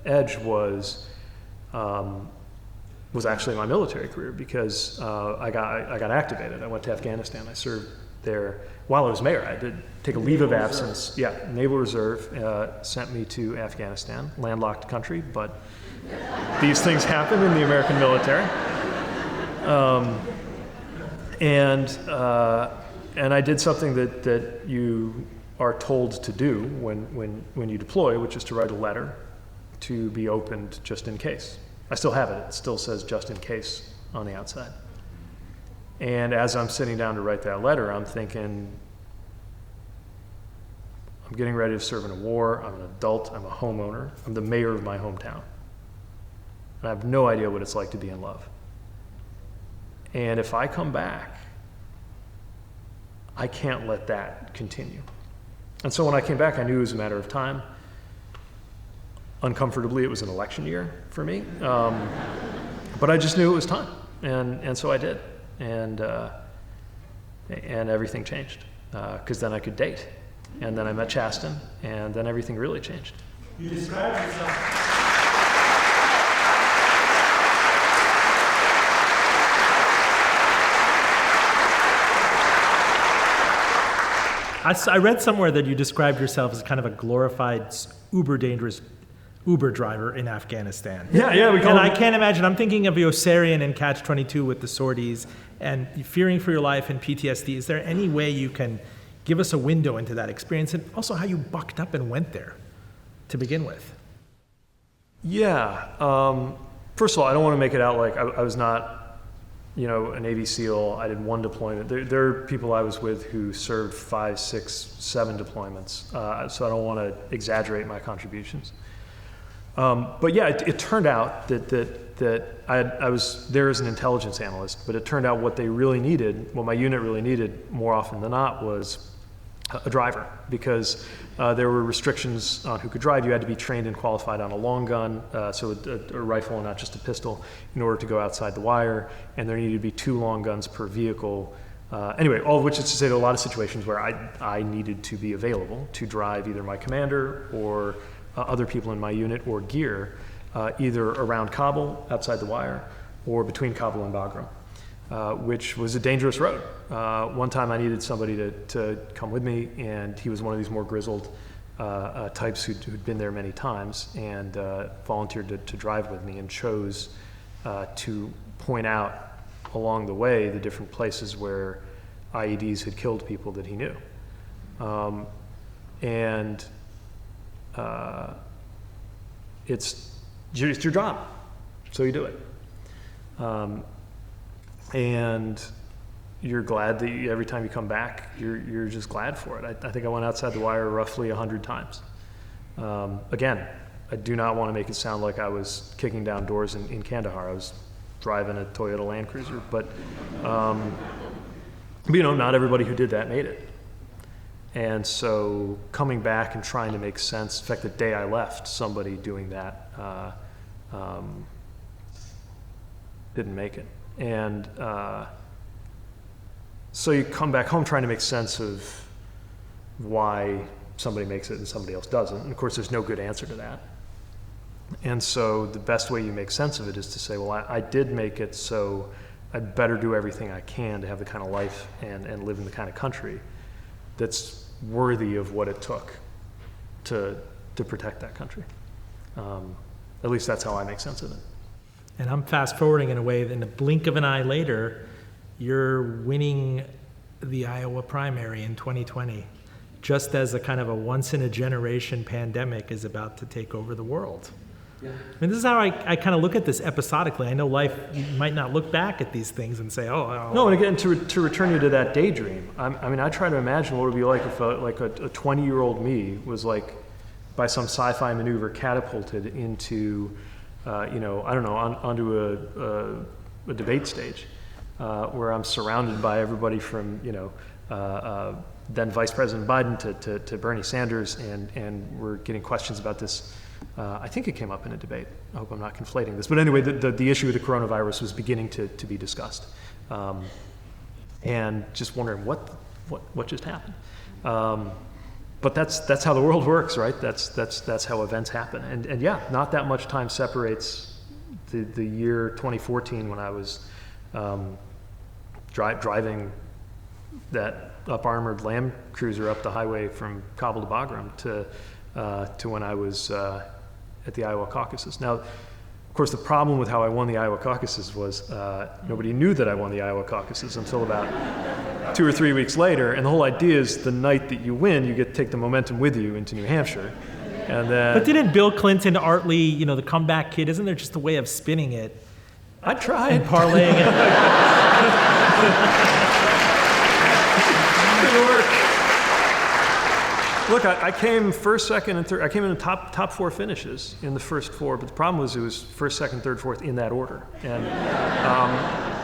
edge was actually my military career, because I got activated. I went to Afghanistan. I served there while I was mayor. I did take a leave of absence. Yeah, Naval Reserve sent me to Afghanistan, landlocked country, but these things happen in the American military. And I did something that you are told to do when you deploy, which is to write a letter to be opened just in case. I still have it. It still says just in case on the outside. And as I'm sitting down to write that letter, I'm thinking, I'm getting ready to serve in a war. I'm an adult. I'm a homeowner. I'm the mayor of my hometown. And I have no idea what it's like to be in love. And if I come back, I can't let that continue. And so when I came back, I knew it was a matter of time. Uncomfortably, it was an election year for me. But I just knew it was time. And so I did. And everything changed. Because then I could date. And then I met Chasten. And then everything really changed. You described yourself. I read somewhere that you described yourself as kind of a glorified, uber dangerous Uber driver in Afghanistan. Yeah, we call And him. I can't imagine. I'm thinking of Yossarian in Catch-22 with the sorties and fearing for your life and PTSD. Is there any way you can give us a window into that experience, and also how you bucked up and went there to begin with? Yeah. First of all, I don't want to make it out like I was not, a Navy SEAL. I did one deployment. There are people I was with who served 5, 6, 7 deployments. So I don't want to exaggerate my contributions. But yeah, it turned out that I was there as an intelligence analyst, but it turned out what my unit really needed more often than not was a driver, because there were restrictions on who could drive. You had to be trained and qualified on a long gun, so a rifle and not just a pistol, in order to go outside the wire, and there needed to be 2 long guns per vehicle. Anyway, all of which is to say there are a lot of situations where I needed to be available to drive either my commander or other people in my unit or gear, either around Kabul, outside the wire, or between Kabul and Bagram. which was a dangerous road. One time I needed somebody to come with me, and he was one of these more grizzled types who'd been there many times, and volunteered to drive with me, and chose to point out along the way the different places where IEDs had killed people that he knew. It's your job, so you do it. And you're glad that every time you come back, you're just glad for it. I think I went outside the wire roughly 100 times. Again, I do not want to make it sound like I was kicking down doors in Kandahar. I was driving a Toyota Land Cruiser, but not everybody who did that made it. And so coming back and trying to make sense, in fact, the day I left, somebody doing that didn't make it. And so you come back home trying to make sense of why somebody makes it and somebody else doesn't. And of course, there's no good answer to that. And so the best way you make sense of it is to say, well, I did make it, so I'd better do everything I can to have the kind of life and live in the kind of country that's worthy of what it took to protect that country. At least that's how I make sense of it. And I'm fast forwarding in a way that in a blink of an eye later, you're winning the Iowa primary in 2020, just as a kind of a once in a generation pandemic is about to take over the world. Yeah. I mean, this is how I kind of look at this episodically. I know life, you might not look back at these things and say, oh. No, and again, to return you to that daydream, I try to imagine what it would be like if a 20-year-old me was like, by some sci-fi maneuver, catapulted into, onto a debate stage, where I'm surrounded by everybody from, then Vice President Biden to Bernie Sanders, and we're getting questions about this. I think it came up in a debate. I hope I'm not conflating this. But anyway, the issue of the coronavirus was beginning to be discussed. And just wondering what just happened. But that's how the world works, right? That's how events happen. And yeah, not that much time separates the year 2014 when I was driving that up-armored Land Cruiser up the highway from Kabul to Bagram to when I was at the Iowa caucuses. Now, of course, the problem with how I won the Iowa caucuses was nobody knew that I won the Iowa caucuses until about 2 or 3 weeks later. And the whole idea is the night that you win, you get to take the momentum with you into New Hampshire. And then, but didn't Bill Clinton, Artley, the comeback kid, isn't there just a way of spinning it? I tried. And parlaying it. Didn't work. Look, I came first, second, and third. I came in the top 4 finishes in the first 4, but the problem was it was first, second, third, fourth in that order. And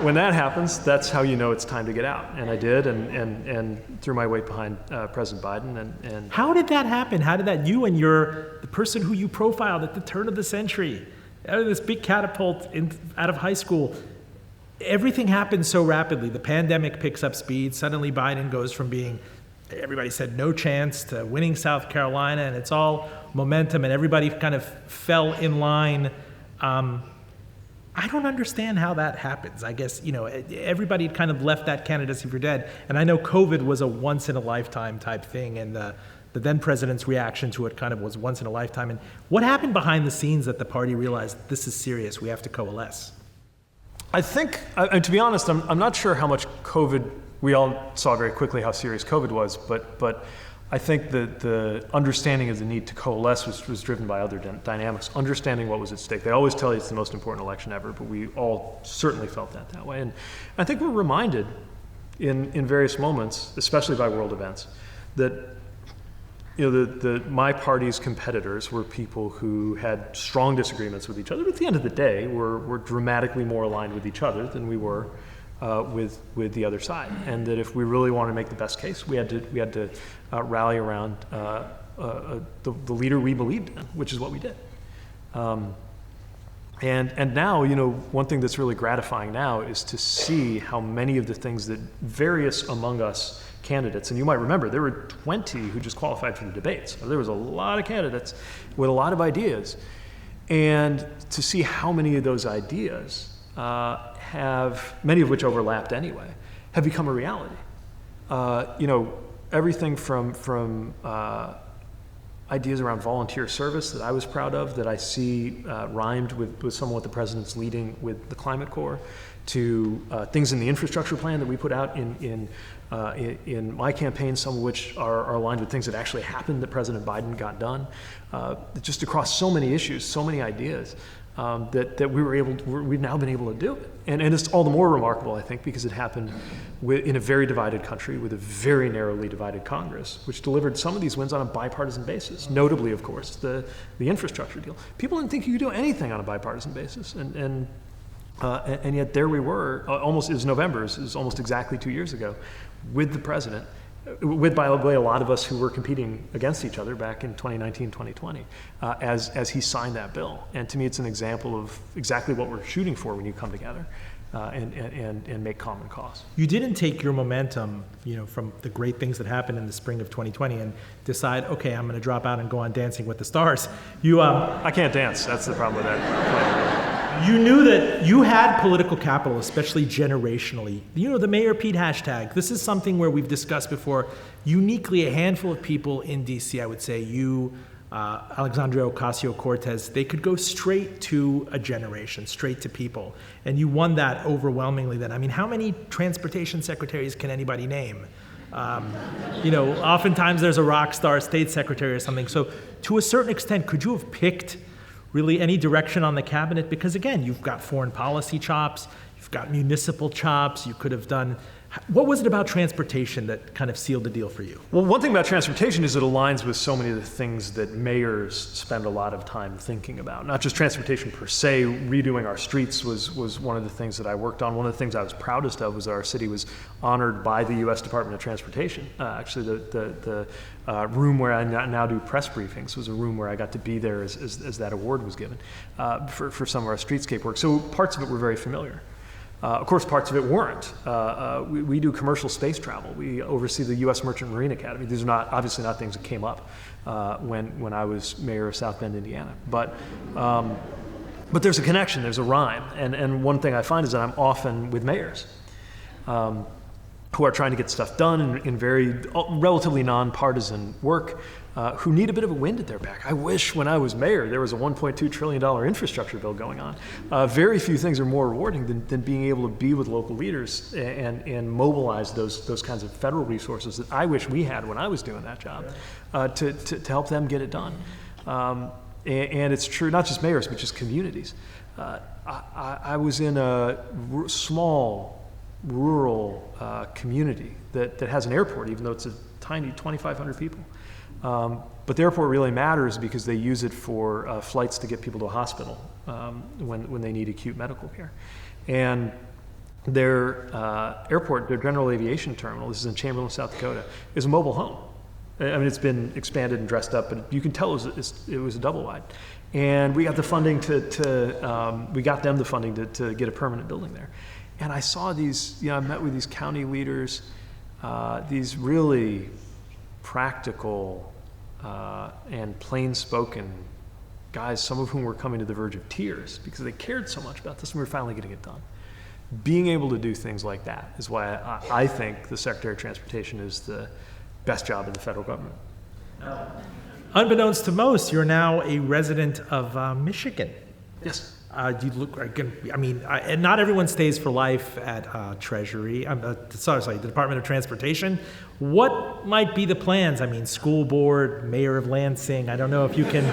when that happens, that's how you know it's time to get out. And I did, and threw my weight behind President Biden. And how did that happen? How did that? You and the person who you profiled at the turn of the century, out of this big catapult out of high school. Everything happened so rapidly. The pandemic picks up speed. Suddenly Biden goes from being, everybody said no chance, to winning South Carolina, and it's all momentum, and everybody kind of fell in line. I don't understand how that happens. I guess, everybody kind of left that candidacy for dead. And I know COVID was a once in a lifetime type thing, and the then president's reaction to it kind of was once in a lifetime. And what happened behind the scenes that the party realized this is serious, we have to coalesce? I think, to be honest, I'm not sure how much COVID, we all saw very quickly how serious COVID was, but I think the understanding of the need to coalesce was driven by other dynamics, understanding what was at stake. They always tell you it's the most important election ever, but we all certainly felt that way. And I think we're reminded in various moments, especially by world events, that my party's competitors were people who had strong disagreements with each other, but at the end of the day, were dramatically more aligned with each other than we were with the other side. And that if we really want to make the best case, we had to rally around the leader we believed in, which is what we did. And now, one thing that's really gratifying now is to see how many of the things that various among us candidates, and you might remember there were 20 who just qualified for the debates. So there was a lot of candidates with a lot of ideas. And to see how many of those ideas many of which overlapped anyway, have become a reality. Everything from ideas around volunteer service that I was proud of, that I see rhymed with some of what the president's leading with the Climate Corps, to things in the infrastructure plan that we put out in my campaign, some of which are aligned with things that actually happened that President Biden got done, just across so many issues, so many ideas. That we've now been able to do it. And it's all the more remarkable, I think, because it happened in a very divided country with a very narrowly divided Congress, which delivered some of these wins on a bipartisan basis, notably, of course, the infrastructure deal. People didn't think you could do anything on a bipartisan basis, and yet there we were, almost, it was November, it was almost exactly 2 years ago, with the president, with, by the way, a lot of us who were competing against each other back in 2019, 2020, as he signed that bill. And to me, it's an example of exactly what we're shooting for when you come together and make common cause. You didn't take your momentum, from the great things that happened in the spring of 2020 and decide, okay, I'm going to drop out and go on Dancing with the Stars. I can't dance. That's the problem with that. You knew that you had political capital, especially generationally. The Mayor Pete hashtag. This is something where we've discussed before. Uniquely, a handful of people in D.C., I would say, you, Alexandria Ocasio-Cortez, they could go straight to a generation, straight to people. And you won that overwhelmingly then. I mean, how many transportation secretaries can anybody name? Oftentimes there's a rock star state secretary or something. So to a certain extent, could you have picked really any direction on the cabinet? Because again, you've got foreign policy chops, you've got municipal chops, you could have done. What was it about transportation that kind of sealed the deal for you? Well, one thing about transportation is it aligns with so many of the things that mayors spend a lot of time thinking about. Not just transportation per se. Redoing our streets was one of the things that I worked on. One of the things I was proudest of was our city was honored by the U.S. Department of Transportation. Actually, the room where I now do press briefings was a room where I got to be there as that award was given for some of our streetscape work. So parts of it were very familiar. Of course, parts of it weren't. We do commercial space travel. We oversee the U.S. Merchant Marine Academy. These are obviously not things that came up when I was mayor of South Bend, Indiana. But there's a connection, there's a rhyme. And one thing I find is that I'm often with mayors who are trying to get stuff done in very relatively nonpartisan work, who need a bit of a wind at their back. I wish when I was mayor there was a $1.2 trillion infrastructure bill going on. Very few things are more rewarding than being able to be with local leaders and mobilize those kinds of federal resources that I wish we had when I was doing that job, to help them get it done. And it's true, not just mayors, but just communities. I was in a small, rural community that has an airport, even though it's a tiny 2,500 people. But the airport really matters because they use it for flights to get people to a hospital when they need acute medical care. And their airport, their general aviation terminal, this is in Chamberlain, South Dakota, is a mobile home. I mean, it's been expanded and dressed up, but you can tell it was a double wide. And we got the funding we got them the funding to get a permanent building there. And I saw these, I met with these county leaders, these really practical and plain-spoken guys, some of whom were coming to the verge of tears because they cared so much about this, and we were finally getting it done. Being able to do things like that is why I think the Secretary of Transportation is the best job in the federal government. Unbeknownst to most, you're now a resident of Michigan. Yes. You look like, and not everyone stays for life at Treasury. The Department of Transportation. What might be the plans? I mean, school board, mayor of Lansing. I don't know if you can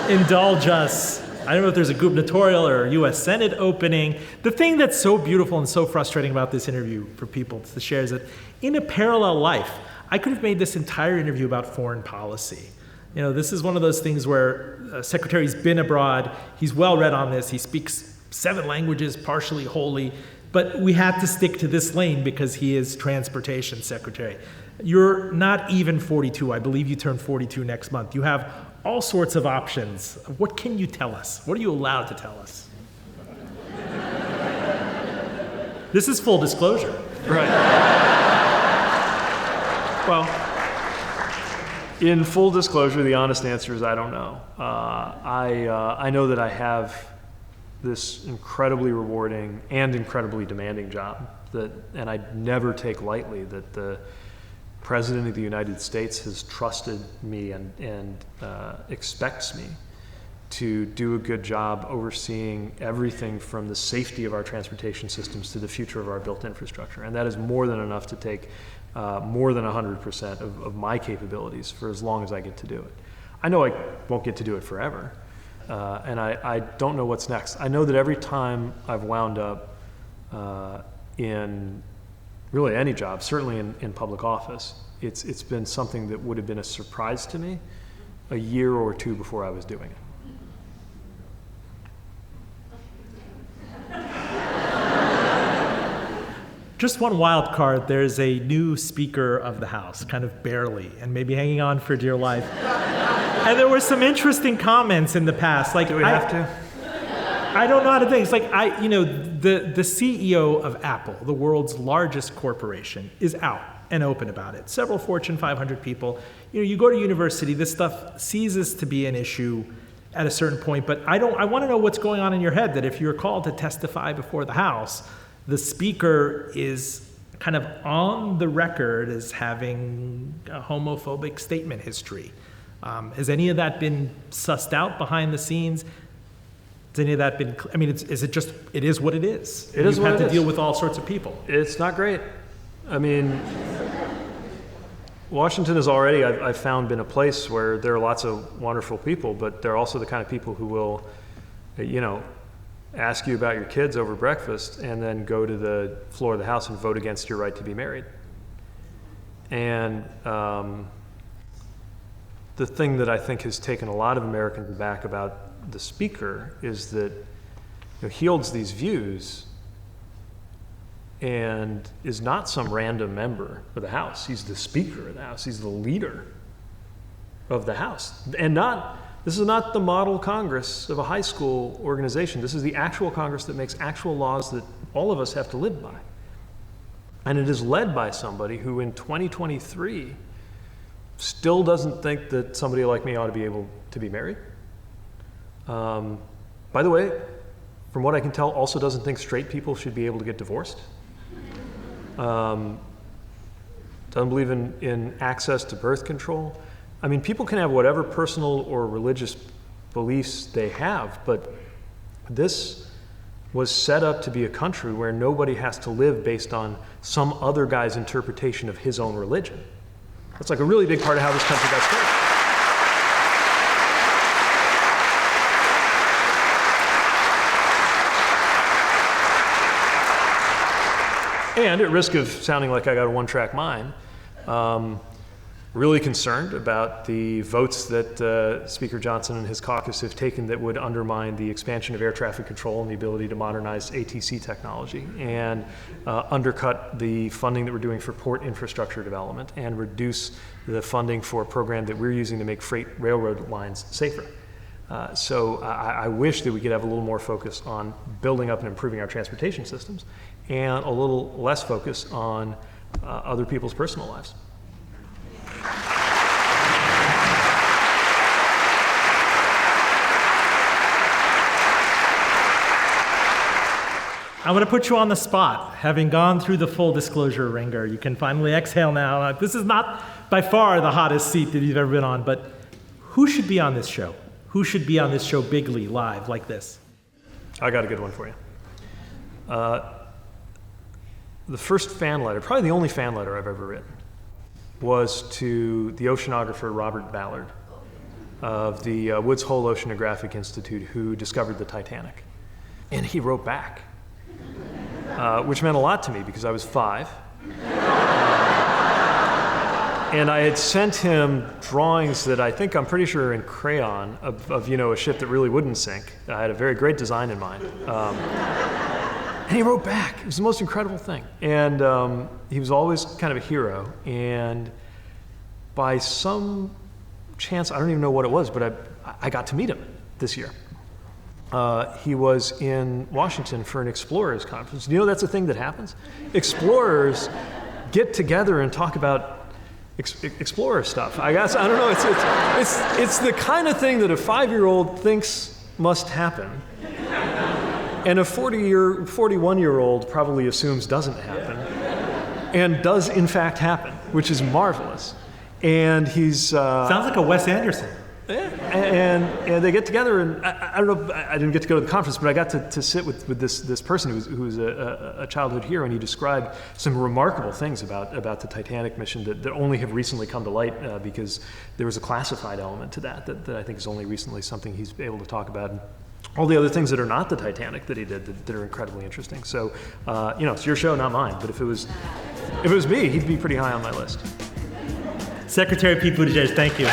indulge us. I don't know if there's a gubernatorial or a U.S. Senate opening. The thing that's so beautiful and so frustrating about this interview for people to share is that in a parallel life, I could have made this entire interview about foreign policy. This is one of those things where Secretary's been abroad, he's well read on this, he speaks 7 languages, partially wholly, but we had to stick to this lane because he is Transportation Secretary. You're not even 42, I believe you turn 42 next month. You have all sorts of options. What can you tell us? What are you allowed to tell us? This is full disclosure. Right. Well, in full disclosure, the honest answer is I don't know. I know that I have this incredibly rewarding and incredibly demanding job and I never take lightly that the President of the United States has trusted me and expects me to do a good job overseeing everything from the safety of our transportation systems to the future of our built infrastructure. And that is more than enough to take more than 100% of my capabilities for as long as I get to do it. I know I won't get to do it forever, and I don't know what's next. I know that every time I've wound up in really any job, certainly in public office, it's been something that would have been a surprise to me a year or two before I was doing it. Just one wild card, there's a new Speaker of the House, kind of barely, and maybe hanging on for dear life. And there were some interesting comments in the past. Like, do we have to? I don't know how to think. It's like, the CEO of Apple, the world's largest corporation, is out and open about it. Several Fortune 500 people. You go to university, this stuff ceases to be an issue at a certain point, but I want to know what's going on in your head, that if you're called to testify before the House, the Speaker is kind of on the record as having a homophobic statement history. Has any of that been sussed out behind the scenes? Has any of that been, is it just, it is what it is? It is what it is. You've had to deal with all sorts of people. It's not great. Washington has already, I've found, been a place where there are lots of wonderful people, but they're also the kind of people who will, ask you about your kids over breakfast and then go to the floor of the House and vote against your right to be married. And the thing that I think has taken a lot of Americans back about the Speaker is that he holds these views and is not some random member of the House. He's the Speaker of the House. He's the leader of the House. And this is not the model Congress of a high school organization. This is the actual Congress that makes actual laws that all of us have to live by. And it is led by somebody who in 2023 still doesn't think that somebody like me ought to be able to be married. By the way, from what I can tell, also doesn't think straight people should be able to get divorced. Doesn't believe in access to birth control. People can have whatever personal or religious beliefs they have, but this was set up to be a country where nobody has to live based on some other guy's interpretation of his own religion. That's like a really big part of how this country got started. And at risk of sounding like I got a one-track mind, really concerned about the votes that Speaker Johnson and his caucus have taken that would undermine the expansion of air traffic control and the ability to modernize ATC technology and undercut the funding that we're doing for port infrastructure development and reduce the funding for a program that we're using to make freight railroad lines safer. So I wish that we could have a little more focus on building up and improving our transportation systems and a little less focus on other people's personal lives. I'm going to put you on the spot. Having gone through the full disclosure ringer, you can finally exhale now. This is not by far the hottest seat that you've ever been on, but who should be on this show? Who should be on this show bigly, live, like this? I got a good one for you. The first fan letter, probably the only fan letter I've ever written, was to the oceanographer Robert Ballard of the Woods Hole Oceanographic Institute, who discovered the Titanic. And he wrote back, which meant a lot to me because I was 5. And I had sent him drawings that I'm pretty sure are in crayon of a ship that really wouldn't sink. I had a very great design in mind. And he wrote back. It was the most incredible thing. And he was always kind of a hero. And by some chance, I don't even know what it was, but I got to meet him this year. He was in Washington for an Explorers conference. Do you know that's a thing that happens? Explorers get together and talk about Explorer stuff. I guess, I don't know, it's the kind of thing that a 5-year-old thinks must happen. and a 41-year-old probably assumes doesn't happen, and does in fact happen, which is marvelous. And he's Sounds like a Wes Anderson. and they get together, and I don't know, I didn't get to go to the conference, but I got to sit with this person who's a childhood hero, and he described some remarkable things about the Titanic mission that only have recently come to light because there was a classified element to that I think is only recently something he's able to talk about. And all the other things that are not the Titanic that he did that are incredibly interesting. So, it's your show, not mine, but if it was me, he'd be pretty high on my list. Secretary Pete Buttigieg, thank you.